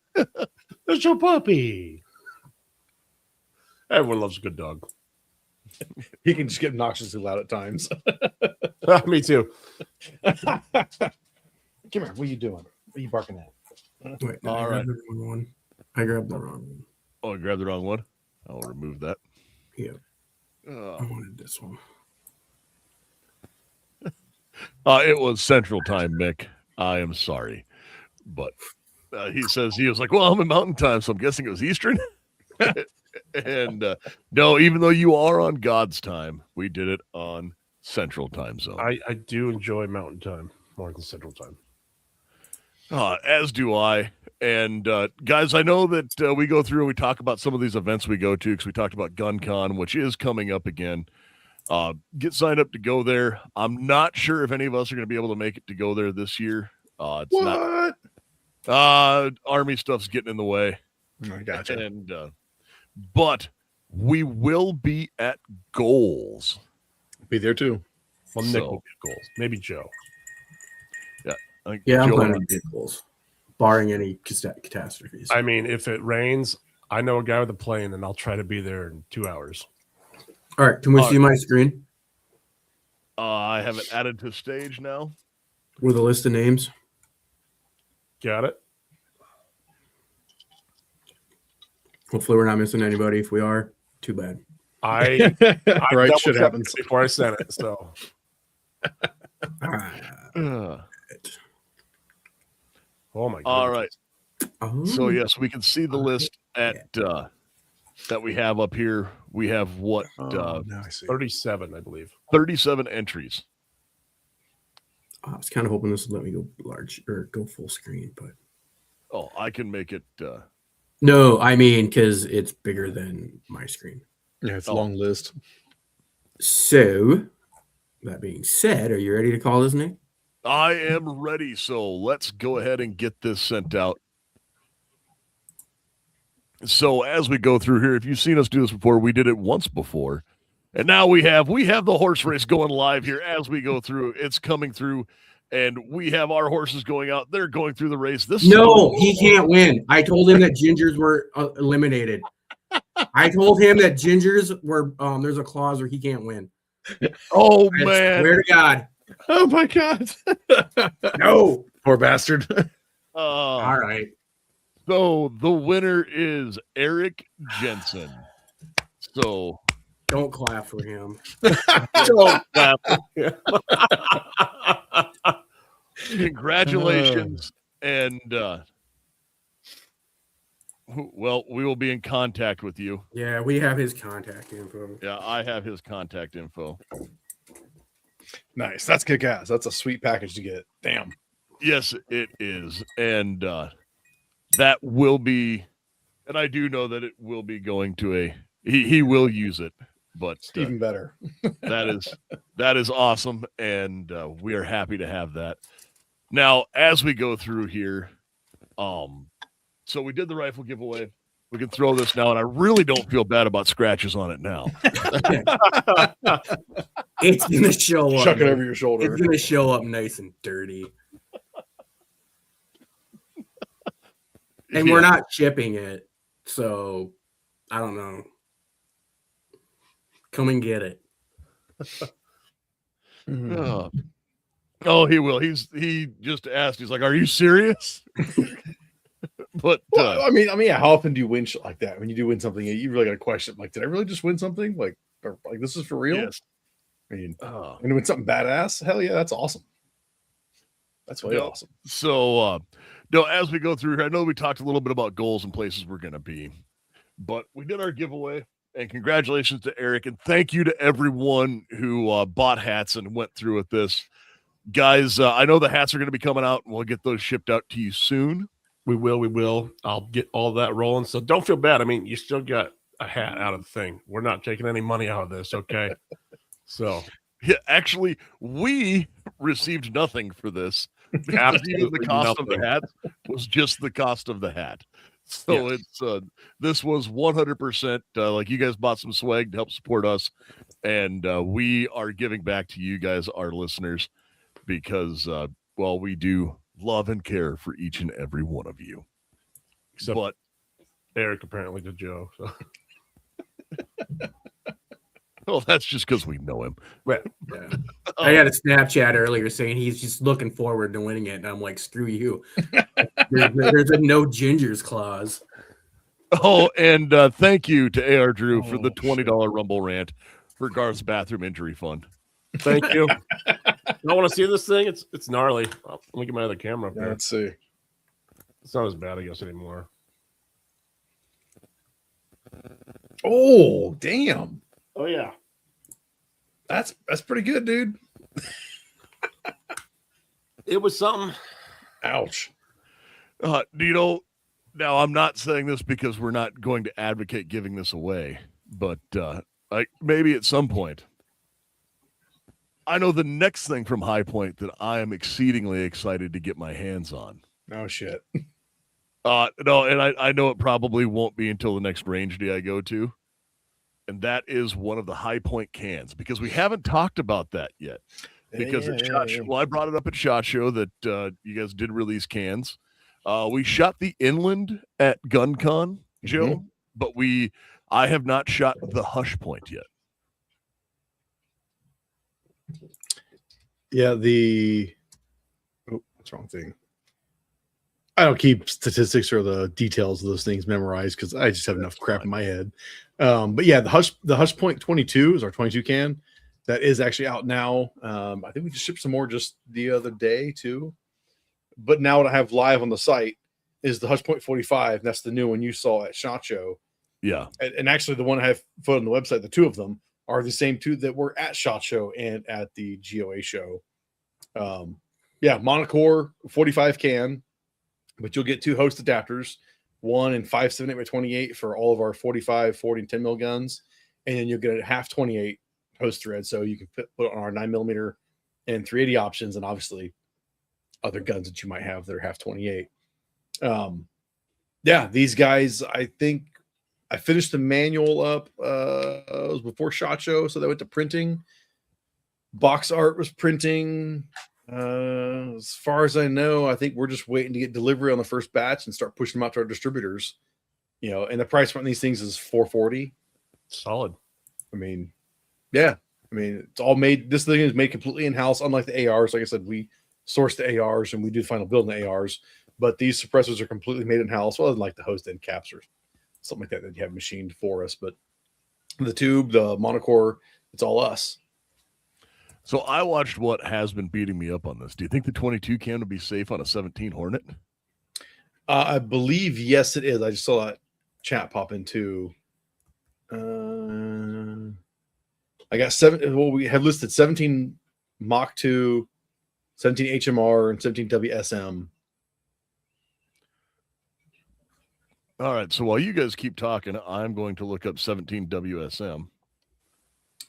That's your puppy. Everyone loves a good dog. He can just get obnoxiously loud at times. Me too. Come here. What are you doing? What are you barking at? Wait, All right. I grabbed the wrong one. Oh, I grabbed the wrong one. I'll remove that. Yeah. I wanted this one. It was Central Time, Mick. I am sorry. But he says, he was like, well, I'm in Mountain Time, so I'm guessing it was Eastern. And no, even though you are on God's time, we did it on Central Time Zone. I do enjoy Mountain Time more than Central Time. As do I. And guys, I know that we go through and we talk about some of these events we go to because we talked about GunCon, which is coming up again. Get signed up to go there. I'm not sure if any of us are going to be able to make it to go there this year. It's not. Army stuff's getting in the way. I gotcha. And but we will be at Goals. Be there too. Well, Nick will be at Goals. Maybe Joe. Yeah, I'm Joe, planning on getting goals, barring any catastrophes. I mean, if it rains, I know a guy with a plane, and I'll try to be there in 2 hours. All right, can we see my screen I have it added to stage now. with a list of names? Got it? Hopefully, we're not missing anybody. If we are, too bad. I Right, double shit checked happens. before I sent it. So oh my god! All right. Oh. So yes, we can see the list at that we have up here. We have what Now I see. 37, I believe. 37 entries. I was kind of hoping this would let me go large or go full screen, but Oh, I can make it. no, I mean because it's bigger than my screen. Yeah, it's a long list. So, that being said, are you ready to call this, Nick? I am ready. So let's go ahead and get this sent out. So as we go through here, if you've seen us do this before, we did it once before. And now we have the horse race going live here as we go through. It's coming through, and we have our horses going out. They're going through the race. No, he can't win. I told him that gingers were eliminated. I told him that gingers were there's a clause where he can't win. Oh I man. swear to God. Oh my God. No. Poor bastard. All right. So the winner is Eric Jensen. So Don't clap for him. don't clap. Congratulations. And well, we will be in contact with you. Yeah, we have his contact info. Yeah, I have his contact info. Nice. That's kick ass. That's a sweet package to get. Damn. Yes, it is. And that will be, and I do know that it will be going to he will use it, but Even better. that is awesome. And we are happy to have that. Now, as we go through here, so we did the rifle giveaway. We can throw this now, and I really don't feel bad about scratches on it now. It's gonna show up. Chuck it over your shoulder. It's gonna show up nice and dirty. And we're not shipping it, so I don't know. Come and get it. Oh, he will. He just asked. He's like, "Are you serious?" But well, I mean, yeah. How often do you win shit like that? When you do win something, you really got to question, like, did I really just win something? Like this is for real? Yes. I mean, when you win something badass, hell yeah, that's awesome. That's really awesome. So, no, as we go through here, I know we talked a little bit about goals and places we're going to be, but we did our giveaway, and congratulations to Eric, and thank you to everyone who bought hats and went through with this. Guys, I know the hats are going to be coming out, and we'll get those shipped out to you soon. We will. I'll get all that rolling. So don't feel bad. I mean, you still got a hat out of the thing. We're not taking any money out of this, okay? So yeah, actually, we received nothing for this. Because even the cost of the hat was just the cost of the hat. So it's this was 100% like you guys bought some swag to help support us, and we are giving back to you guys, our listeners, because well, we do love and care for each and every one of you. Except but Eric apparently did Joe. So. Oh, Well, that's just because we know him. Yeah. I had a Snapchat earlier saying he's just looking forward to winning it, and I'm like, screw you. There's a no gingers clause. Oh, and thank you to AR Drew for the $20 Rumble rant for Garth's bathroom injury fund. Thank you. I want to see this thing. It's gnarly. Let me get my other camera up here. Let's see. It's not as bad, I guess, anymore. Oh, damn. Oh yeah, that's pretty good, dude. it was something. Ouch. Do you know? Now, I'm not saying this because we're not going to advocate giving this away, but like maybe at some point. I know the next thing from High Point that I am exceedingly excited to get my hands on. Oh shit. No, and I know it probably won't be until the next range day I go to. And that is one of the High Point cans, because we haven't talked about that yet. Because at SHOT Show, well, I brought it up at SHOT Show that you guys did release cans. We shot the Inland at GunCon, Joe, but I have not shot the Hush Point yet. Yeah, what's the wrong thing? I don't keep statistics or the details of those things memorized because I just have enough crap in my head. But yeah, the Hush Point 22 is our 22 can. That is actually out now. I think we just shipped some more just the other day too. But now what I have live on the site is the Hush Point 45. And that's the new one you saw at SHOT Show. Yeah. And actually the one I have put on the website, the two of them are the same two that were at SHOT Show and at the GOA show. Yeah, monocore 45 can. But you'll get two host adapters, one in 5.78 by 28 for all of our 45, 40, and 10 mil guns. And then you'll get a half 28 host thread. So you can put on our 9mm and 380 options, and obviously other guns that you might have that are half 28. Yeah, these guys, I think I finished the manual up. It was before SHOT Show, so they went to printing. Box art was printing. As far as I know, I think we're just waiting to get delivery on the first batch and start pushing them out to our distributors. And the price on these things is $440. Solid. I mean, yeah. I mean, it's all made. This thing is made completely in house, unlike the ARs. Like I said, we source the ARs and we do the final build in the ARs, but these suppressors are completely made in house. Well, like the host end caps or something like that you have machined for us. But the tube, the monocore, it's all us. So I watched what has been beating me up on this. Do you think the 22 cam will be safe on a 17 Hornet? I believe yes, it is. I just saw that chat pop in too. I got 7. Well, we have listed 17 Mach 2, 17 HMR, and 17 WSM. All right. So while you guys keep talking, I'm going to look up 17 WSM.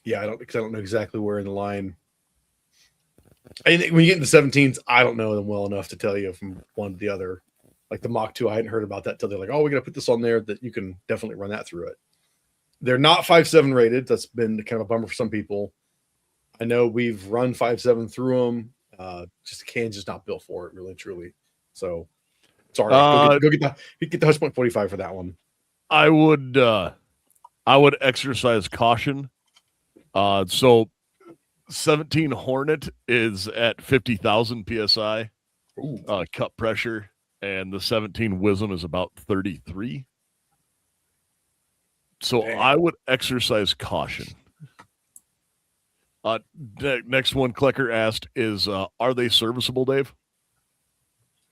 Yeah, I don't know exactly where in the line. I think when you get into 17s, I don't know them well enough to tell you from one to the other. Like the Mach 2, I hadn't heard about that till they're like, oh, we're going to put this on there that you can definitely run that through it. They're not 5.7 rated. That's been kind of a bummer for some people. I know we've run 5.7 through them. Just the can's just not built for it, really, truly. So, sorry. Go get the Hush Point 45 for that one. I would exercise caution. So 17 Hornet is at 50,000 psi cut pressure, and the 17 Wisdom is about 33. So damn. I would exercise caution. Next one, Klecker asked is, are they serviceable, Dave?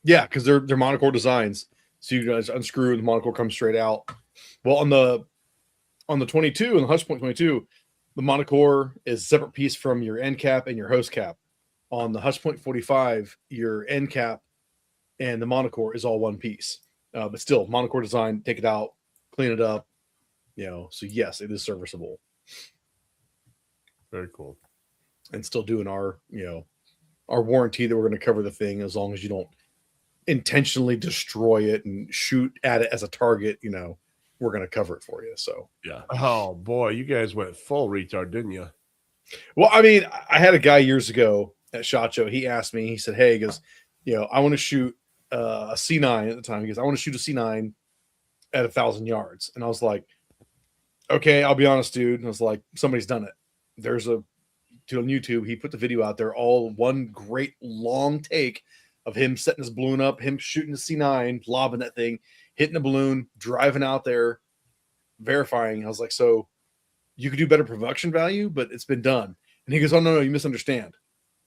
Yeah, because they're monocore designs. So you guys unscrew, the monocore comes straight out. Well, on the 22, and the Hush Point 22, the monocore is a separate piece from your end cap and your host cap. On the Hush Point 45, your end cap and the monocore is all one piece. But still, monocore design, take it out, clean it up. So yes, it is serviceable. Very cool. And still doing our warranty that we're going to cover the thing as long as you don't intentionally destroy it and shoot at it as a target, we're going to cover it for you. So, yeah. Oh boy, you guys went full retard, didn't you? Well, I mean, I had a guy years ago at SHOT Show. He asked me, he said, hey, he goes, I want to shoot a C9 at the time. He goes, I want to shoot a C9 at 1,000 yards. And I was like, okay, I'll be honest, dude. And I was like, somebody's done it. There's a dude on YouTube. He put the video out there, all one great long take of him setting his balloon up, him shooting the C9, lobbing that thing, hitting the balloon, driving out there, verifying. I was like, so you could do better production value, but it's been done. And he goes, oh, no, you misunderstand.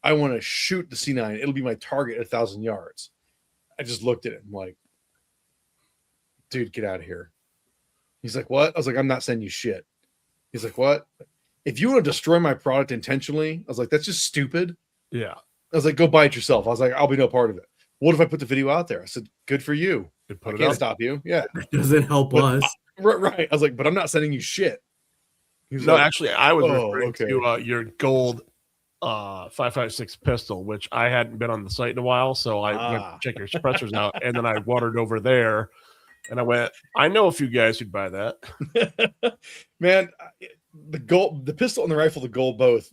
I want to shoot the C9. It'll be my target at 1,000 yards. I just looked at it. I'm like, dude, get out of here. He's like, what? I was like, I'm not sending you shit. He's like, what? If you want to destroy my product intentionally, I was like, that's just stupid. Yeah. I was like, go buy it yourself. I was like, I'll be no part of it. What if I put the video out there? I said, good for you. I can't stop you. Yeah. It doesn't help us. Right. I was like, but I'm not sending you shit. No, like, actually, I was referring to your gold 5.56 pistol, which I hadn't been on the site in a while. So I went to check your suppressors out, and then I wandered over there. And I went, I know a few guys who'd buy that. Man, the pistol and the rifle, the gold both.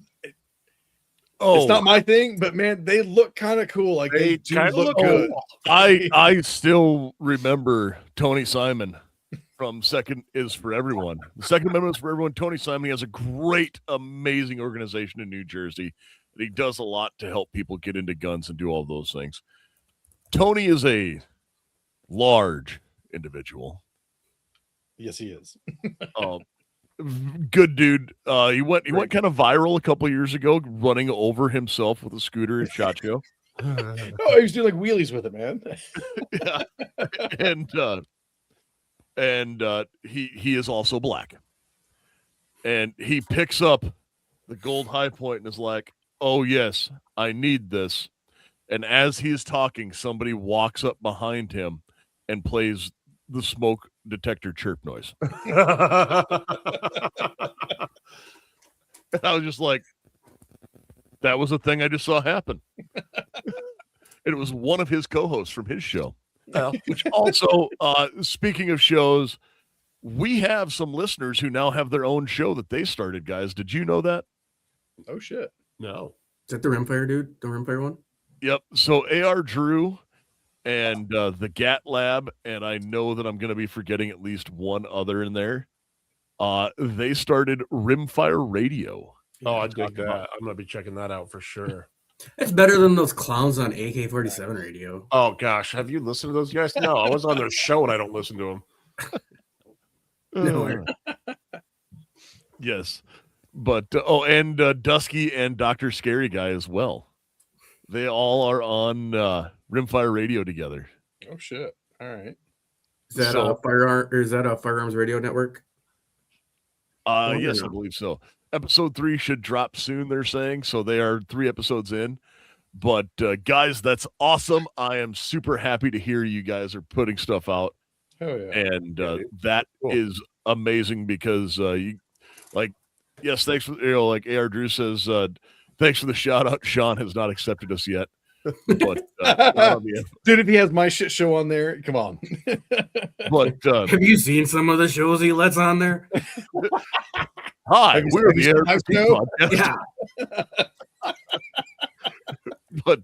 It's not my thing, but man, they look kind of cool. Like they do look good. I still remember Tony Simon from Second is for Everyone. The Second Amendment is for Everyone. Tony Simon, he has a great, amazing organization in New Jersey. He does a lot to help people get into guns and do all those things. Tony is a large individual. Yes, he is. Good dude. He went kind of viral a couple of years ago, running over himself with a scooter at SHOT Show. Oh, he was doing like wheelies with it, man. Yeah. And he is also black. And he picks up the gold high point and is like, oh yes, I need this. And as he's talking, somebody walks up behind him and plays the smoke detector chirp noise. And I was just like, that was a thing I just saw happen. It was one of his co-hosts from his show. Which also, speaking of shows, we have some listeners who now have their own show that they started, guys. Did you know that? Oh shit. No. Is that the Rimfire dude? The Rimfire one? Yep. So AR Drew and the Gat Lab, and I know that I'm going to be forgetting at least one other in there. They started Rimfire Radio. Oh, I dig talking that. about- I'm gonna be checking that out for sure. It's better than those clowns on AK-47 radio. Oh gosh, have you listened to those guys? No, I was on their show and I don't listen to them. No. Yes. But and Dusky and Dr. Scary Guy as well. They all are on Rimfire Radio together. Oh shit. All right. Is that So- a firearm? Or is that a firearms radio network? Yes, no. I believe so. Episode 3 should drop soon, they're saying. So they are 3 episodes in. But guys, that's awesome. I am super happy to hear you guys are putting stuff out. Hell yeah. And Yeah, dude. that Cool. is amazing because you like, yes, thanks for like AR Drew says, thanks for the shout out. Sean has not accepted us yet. But Dude, if he has my shit show on there, come on. but Have you seen some of the shows he lets on there? hi, Have you we're seen the my AR-15 show? podcast. Yeah. But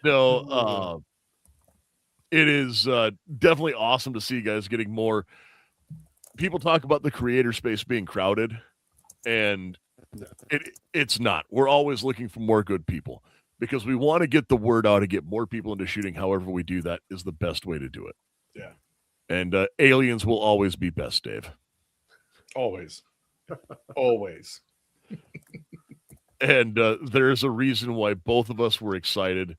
no, it is definitely awesome to see you guys getting more. People talk about the creator space being crowded, and it's not. We're always looking for more good people because we want to get the word out and get more people into shooting. However we do that is the best way to do it. Yeah. And aliens will always be best, Dave. Always. Always. And there's a reason why both of us were excited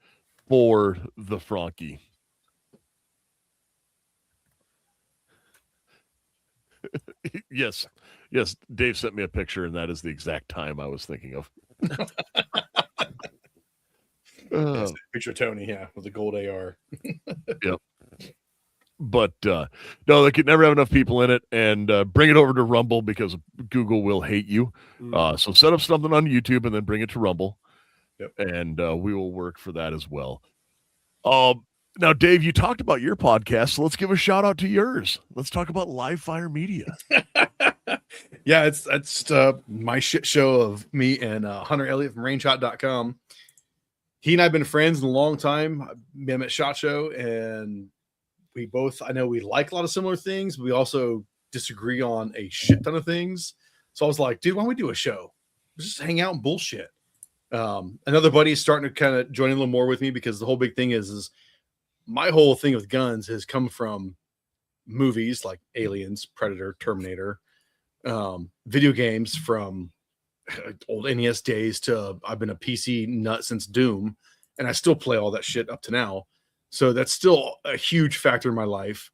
for the Frankie. Yes. Dave sent me a picture, and that is the exact time I was thinking of. Picture Tony, yeah, with the gold AR. But no, they could never have enough people in it, and bring it over to Rumble because Google will hate you. So set up something on YouTube and then bring it to Rumble. Yep. And we will work for that as well. Now, Dave, you talked about your podcast, so let's give a shout out to yours. Let's talk about Live Fire Media. Yeah, it's my shit show of me and Hunter Elliott from Rangeshot.com. He and I have been friends in a long time. I met him at SHOT Show, and we both, I know we like a lot of similar things, but we also disagree on a shit ton of things. So I was like, dude, why don't we do a show? Let's just hang out and bullshit. Another buddy is starting to kind of join in a little more with me because the whole big thing is my whole thing with guns has come from movies like Aliens, Predator, Terminator, video games from old NES days to I've been a PC nut since Doom, and I still play all that shit up to now. So that's still a huge factor in my life.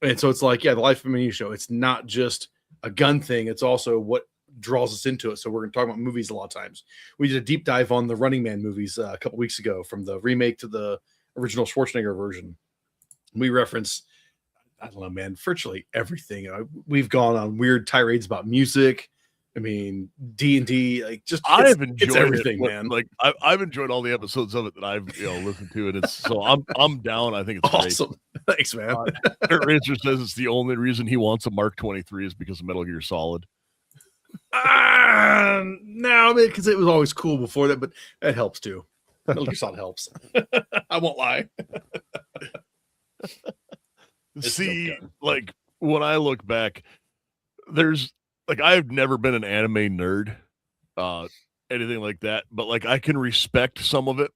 And so it's like, yeah, the Life of Media show, it's not just a gun thing. It's also what draws us into it. So we're going to talk about movies a lot of times. We did a deep dive on the Running Man movies a couple weeks ago, from the remake to the original Schwarzenegger version. We reference, I don't know, man, virtually everything. We've gone on weird tirades about music. I mean, D&D, like just I've enjoyed it's everything, it, man. Like I've enjoyed all the episodes of it that I've listened to, and it's so I'm down. I think it's Awesome. Thanks, man. great. Rancher says it's the only reason he wants a Mark 23 is because of Metal Gear Solid. No, because it was always cool before that, but that helps too. Metal Gear Solid helps. I won't lie. It's See, still good. like when I look back, there's like I've never been an anime nerd, anything like that, but like I can respect some of it.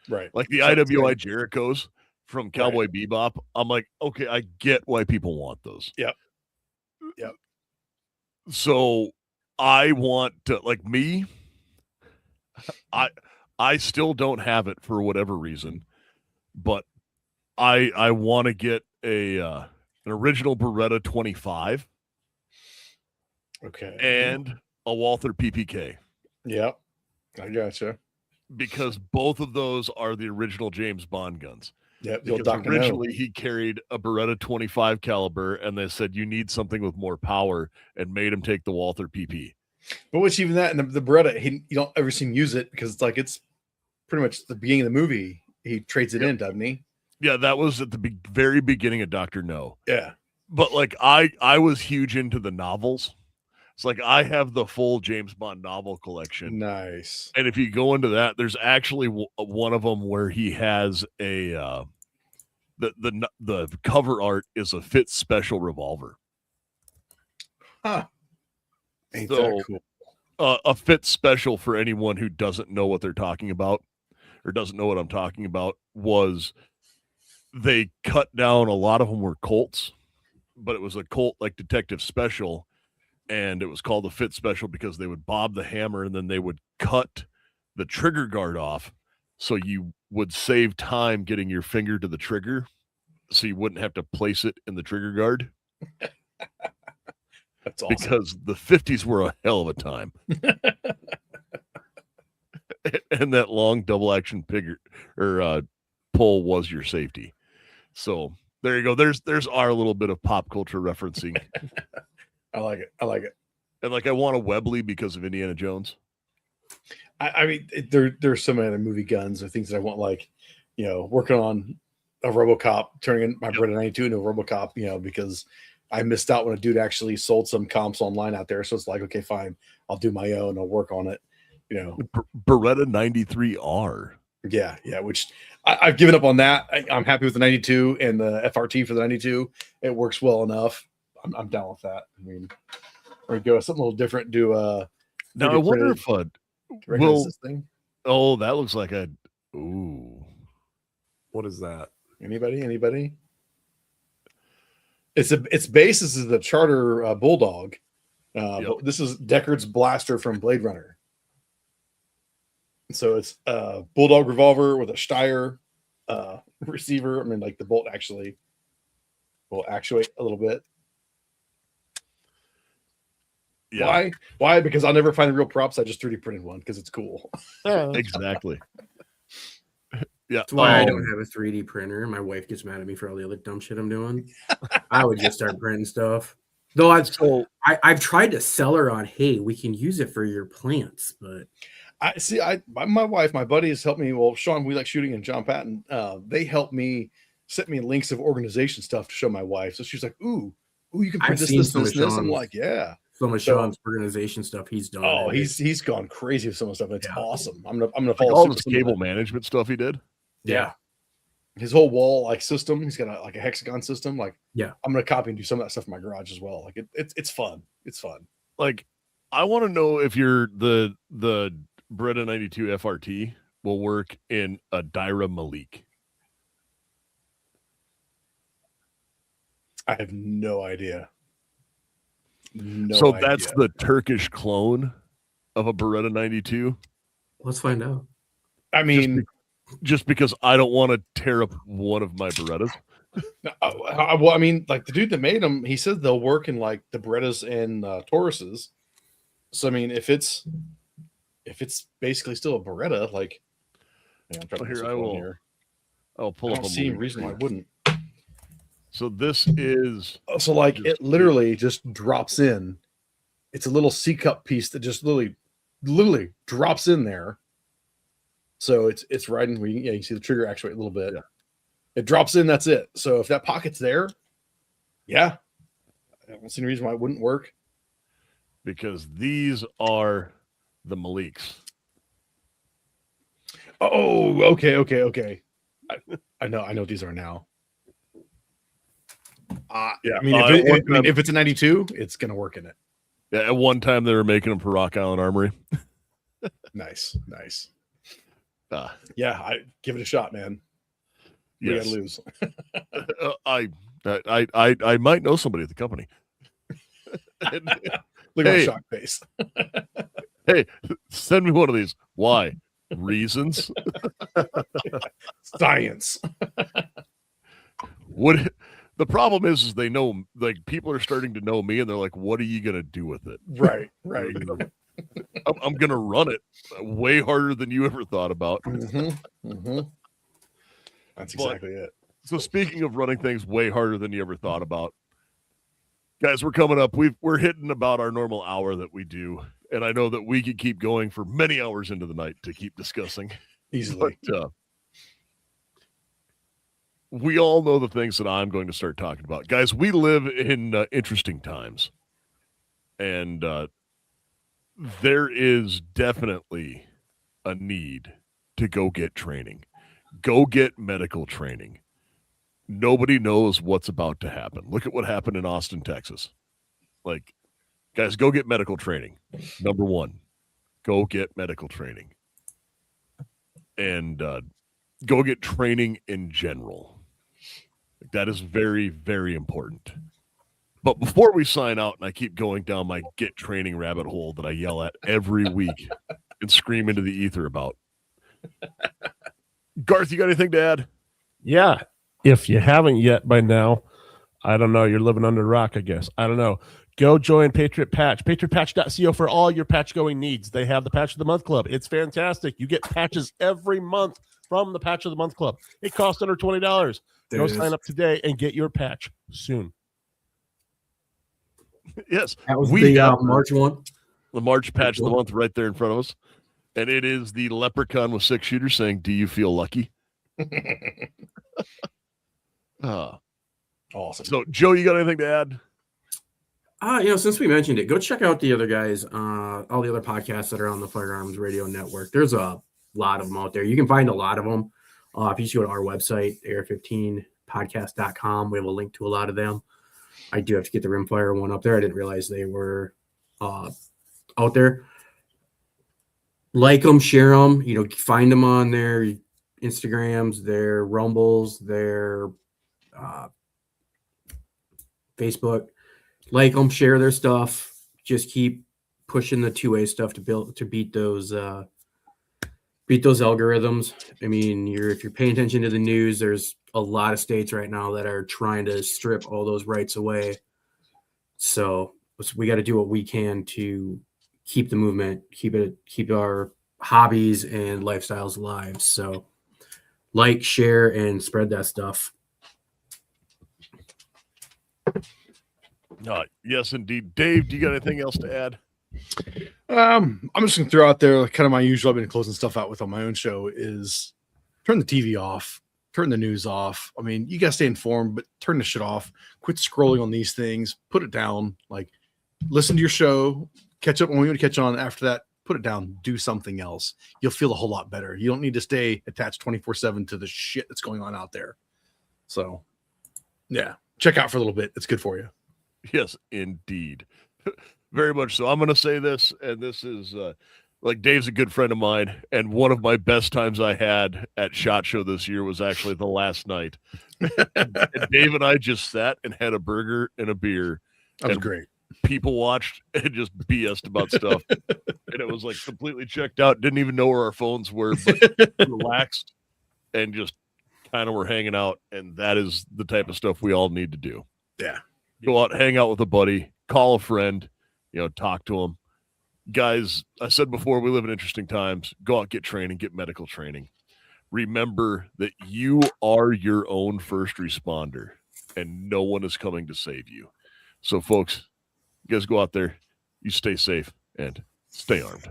Right. Like the Same IWI thing. Jerichos from Cowboy Bebop. I'm like, okay, I get why people want those. Yep. So I want to, like me, I still don't have it for whatever reason, but I want to get an original Beretta 25 Okay. and a Walther PPK. Yep. I gotcha. Because both of those are the original James Bond guns. Yep. Because originally he carried a Beretta 25 caliber, and they said you need something with more power, and made him take the Walther PP. But which even that and the Beretta, you don't ever see him use it because it's like it's pretty much the beginning of the movie. He trades it in, doesn't he? Yeah, that was at the very beginning of Dr. No. Yeah. But like I was huge into the novels. It's like I have the full James Bond novel collection. Nice. And if you go into that, there's actually one of them where he has a the cover art is a Fitz special revolver. Huh. Ain't So, that cool? A Fitz special, for anyone who doesn't know what they're talking about or doesn't know what I'm talking about, was they cut down, a lot of them were Colts, but it was a Colt like detective special, and it was called the Fitz special because they would bob the hammer and then they would cut the trigger guard off, so you would save time getting your finger to the trigger, so you wouldn't have to place it in the trigger guard. That's awesome. Because the 50s were a hell of a time. And that long double action pull was your safety. So there you go. There's our little bit of pop culture referencing. I like it. I like it. And like I want a Webley because of Indiana Jones. I mean, there's so many other movie guns or things that I want, like, you know, working on a RoboCop, turning my Beretta 92 into a RoboCop, you know, because I missed out when a dude actually sold some comps online out there. So it's like, okay, fine, I'll do my own. I'll work on it, you know. Beretta 93R. Yeah, which I've given up on that. I'm happy with the 92 and the FRT for the 92. It works well enough. I'm down with that. I mean, or go something a little different. Do now I wonder if this thing. Oh, that looks like a ooh. What is that? Anybody? Its basis is the Charter Bulldog. But this is Deckard's blaster from Blade Runner. So it's a Bulldog revolver with a Steyr receiver. I mean, like the bolt actually will actuate a little bit. Yeah. Why? Because I'll never find the real props. I just 3D printed one because it's cool. Exactly. Yeah. That's why I don't have a 3D printer. My wife gets mad at me for all the other dumb shit I'm doing. I would just start printing stuff. Though I've tried to sell her on, hey, we can use it for your plants, but my wife, my buddies helped me. Well, Sean, we like shooting, and John Patton. They helped me, sent me links of organization stuff to show my wife. So she's like, "Ooh, you can print this. I'm like, "Yeah." Some of Sean's organization stuff he's done. Oh, he's gone crazy with some of the stuff. It's awesome. I'm gonna follow all this cable management stuff he did. Yeah. His whole wall like system. He's got a hexagon system. Like, yeah, I'm gonna copy and do some of that stuff in my garage as well. Like it's fun. It's fun. Like, I want to know if you're the Beretta 92 FRT will work in a Daira Malik. I have no idea. So that's the Turkish clone of a Beretta 92. Let's find out. I mean, just because I don't want to tear up one of my Berettas. Well, I mean, like the dude that made them, he said they'll work in like the Berettas and Tauruses. So I mean, if it's basically still a Beretta, like, I'm trying to I'll pull up. I don't see any reason why I wouldn't. So this is like it literally just drops in. It's a little C cup piece that just literally drops in there. So it's riding. You can see the trigger actuate a little bit. Yeah. It drops in. That's it. So if that pocket's there, I don't see any reason why it wouldn't work. Because these are the Maliks. Oh, okay. I know what these are now. Yeah, I mean, if it's a 92, it's gonna work in it. Yeah, at one time they were making them for Rock Island Armory. Nice. Yeah, I give it a shot, man. You gotta lose. I might know somebody at the company. Look at my shock face. Hey, send me one of these. Why? Reasons. Science. The problem is they know, like, people are starting to know me, and they're like, "What are you gonna do with it?" Right. I'm gonna run it way harder than you ever thought about. That's exactly it. So speaking of running things way harder than you ever thought about, guys, we're coming up. We're hitting about our normal hour that we do, and I know that we could keep going for many hours into the night to keep discussing easily. But, we all know the things that I'm going to start talking about. Guys, we live in interesting times. And there is definitely a need to go get training. Go get medical training. Nobody knows what's about to happen. Look at what happened in Austin, Texas. Like, guys, go get medical training. Number one, go get medical training. And go get training in general. That is very, very important. But before we sign out, and I keep going down my get training rabbit hole that I yell at every week and scream into the ether about. Garth, you got anything to add? Yeah. If you haven't yet by now, I don't know. You're living under a rock, I guess. I don't know. Go join Patriot Patch. PatriotPatch.co for all your patch going needs. They have the Patch of the Month Club. It's fantastic. You get patches every month from the Patch of the Month Club. It costs under $20. Go sign up today and get your patch soon. Yes. That was the March one. The March Patch of the Month right there in front of us. And it is the Leprechaun with 6 shooters saying, "Do you feel lucky?" Awesome. So, Joe, you got anything to add? Since we mentioned it, go check out the other guys, all the other podcasts that are on the Firearms Radio Network. There's a lot of them out there. You can find a lot of them. If you just go to our website, AR-15podcast.com, we have a link to a lot of them. I do have to get the Rimfire one up there. I didn't realize they were out there. Like them, share them, find them on their Instagrams, their Rumbles, their Facebook. Like them, share their stuff. Just keep pushing the two-way stuff to beat those algorithms. I mean, if you're paying attention to the news, there's a lot of states right now that are trying to strip all those rights away. So we got to do what we can to keep the movement, keep our hobbies and lifestyles alive. So like, share, and spread that stuff. Yes, indeed. Dave, do you got anything else to add? I'm just gonna throw out there kind of my usual. I've been closing stuff out with on my own show is turn the TV off, turn the news off. I mean, you gotta stay informed, but turn the shit off. Quit scrolling on these things. Put it down. Like, listen to your show. Catch up when we want to catch on. After that, put it down. Do something else. You'll feel a whole lot better. You don't need to stay attached 24/7 to the shit that's going on out there. So, yeah, check out for a little bit. It's good for you. Yes, indeed. Very much so. I'm going to say this, and this is like Dave's a good friend of mine, and one of my best times I had at SHOT Show this year was actually the last night. And Dave and I just sat and had a burger and a beer. That was great. People watched and just BS'd about stuff. And it was like completely checked out. Didn't even know where our phones were, but relaxed and just kind of were hanging out. And that is the type of stuff we all need to do. Yeah. Go out, hang out with a buddy, call a friend, talk to them. Guys, I said before, we live in interesting times. Go out, get training, get medical training. Remember that you are your own first responder and no one is coming to save you. So, folks, you guys go out there, you stay safe and stay armed.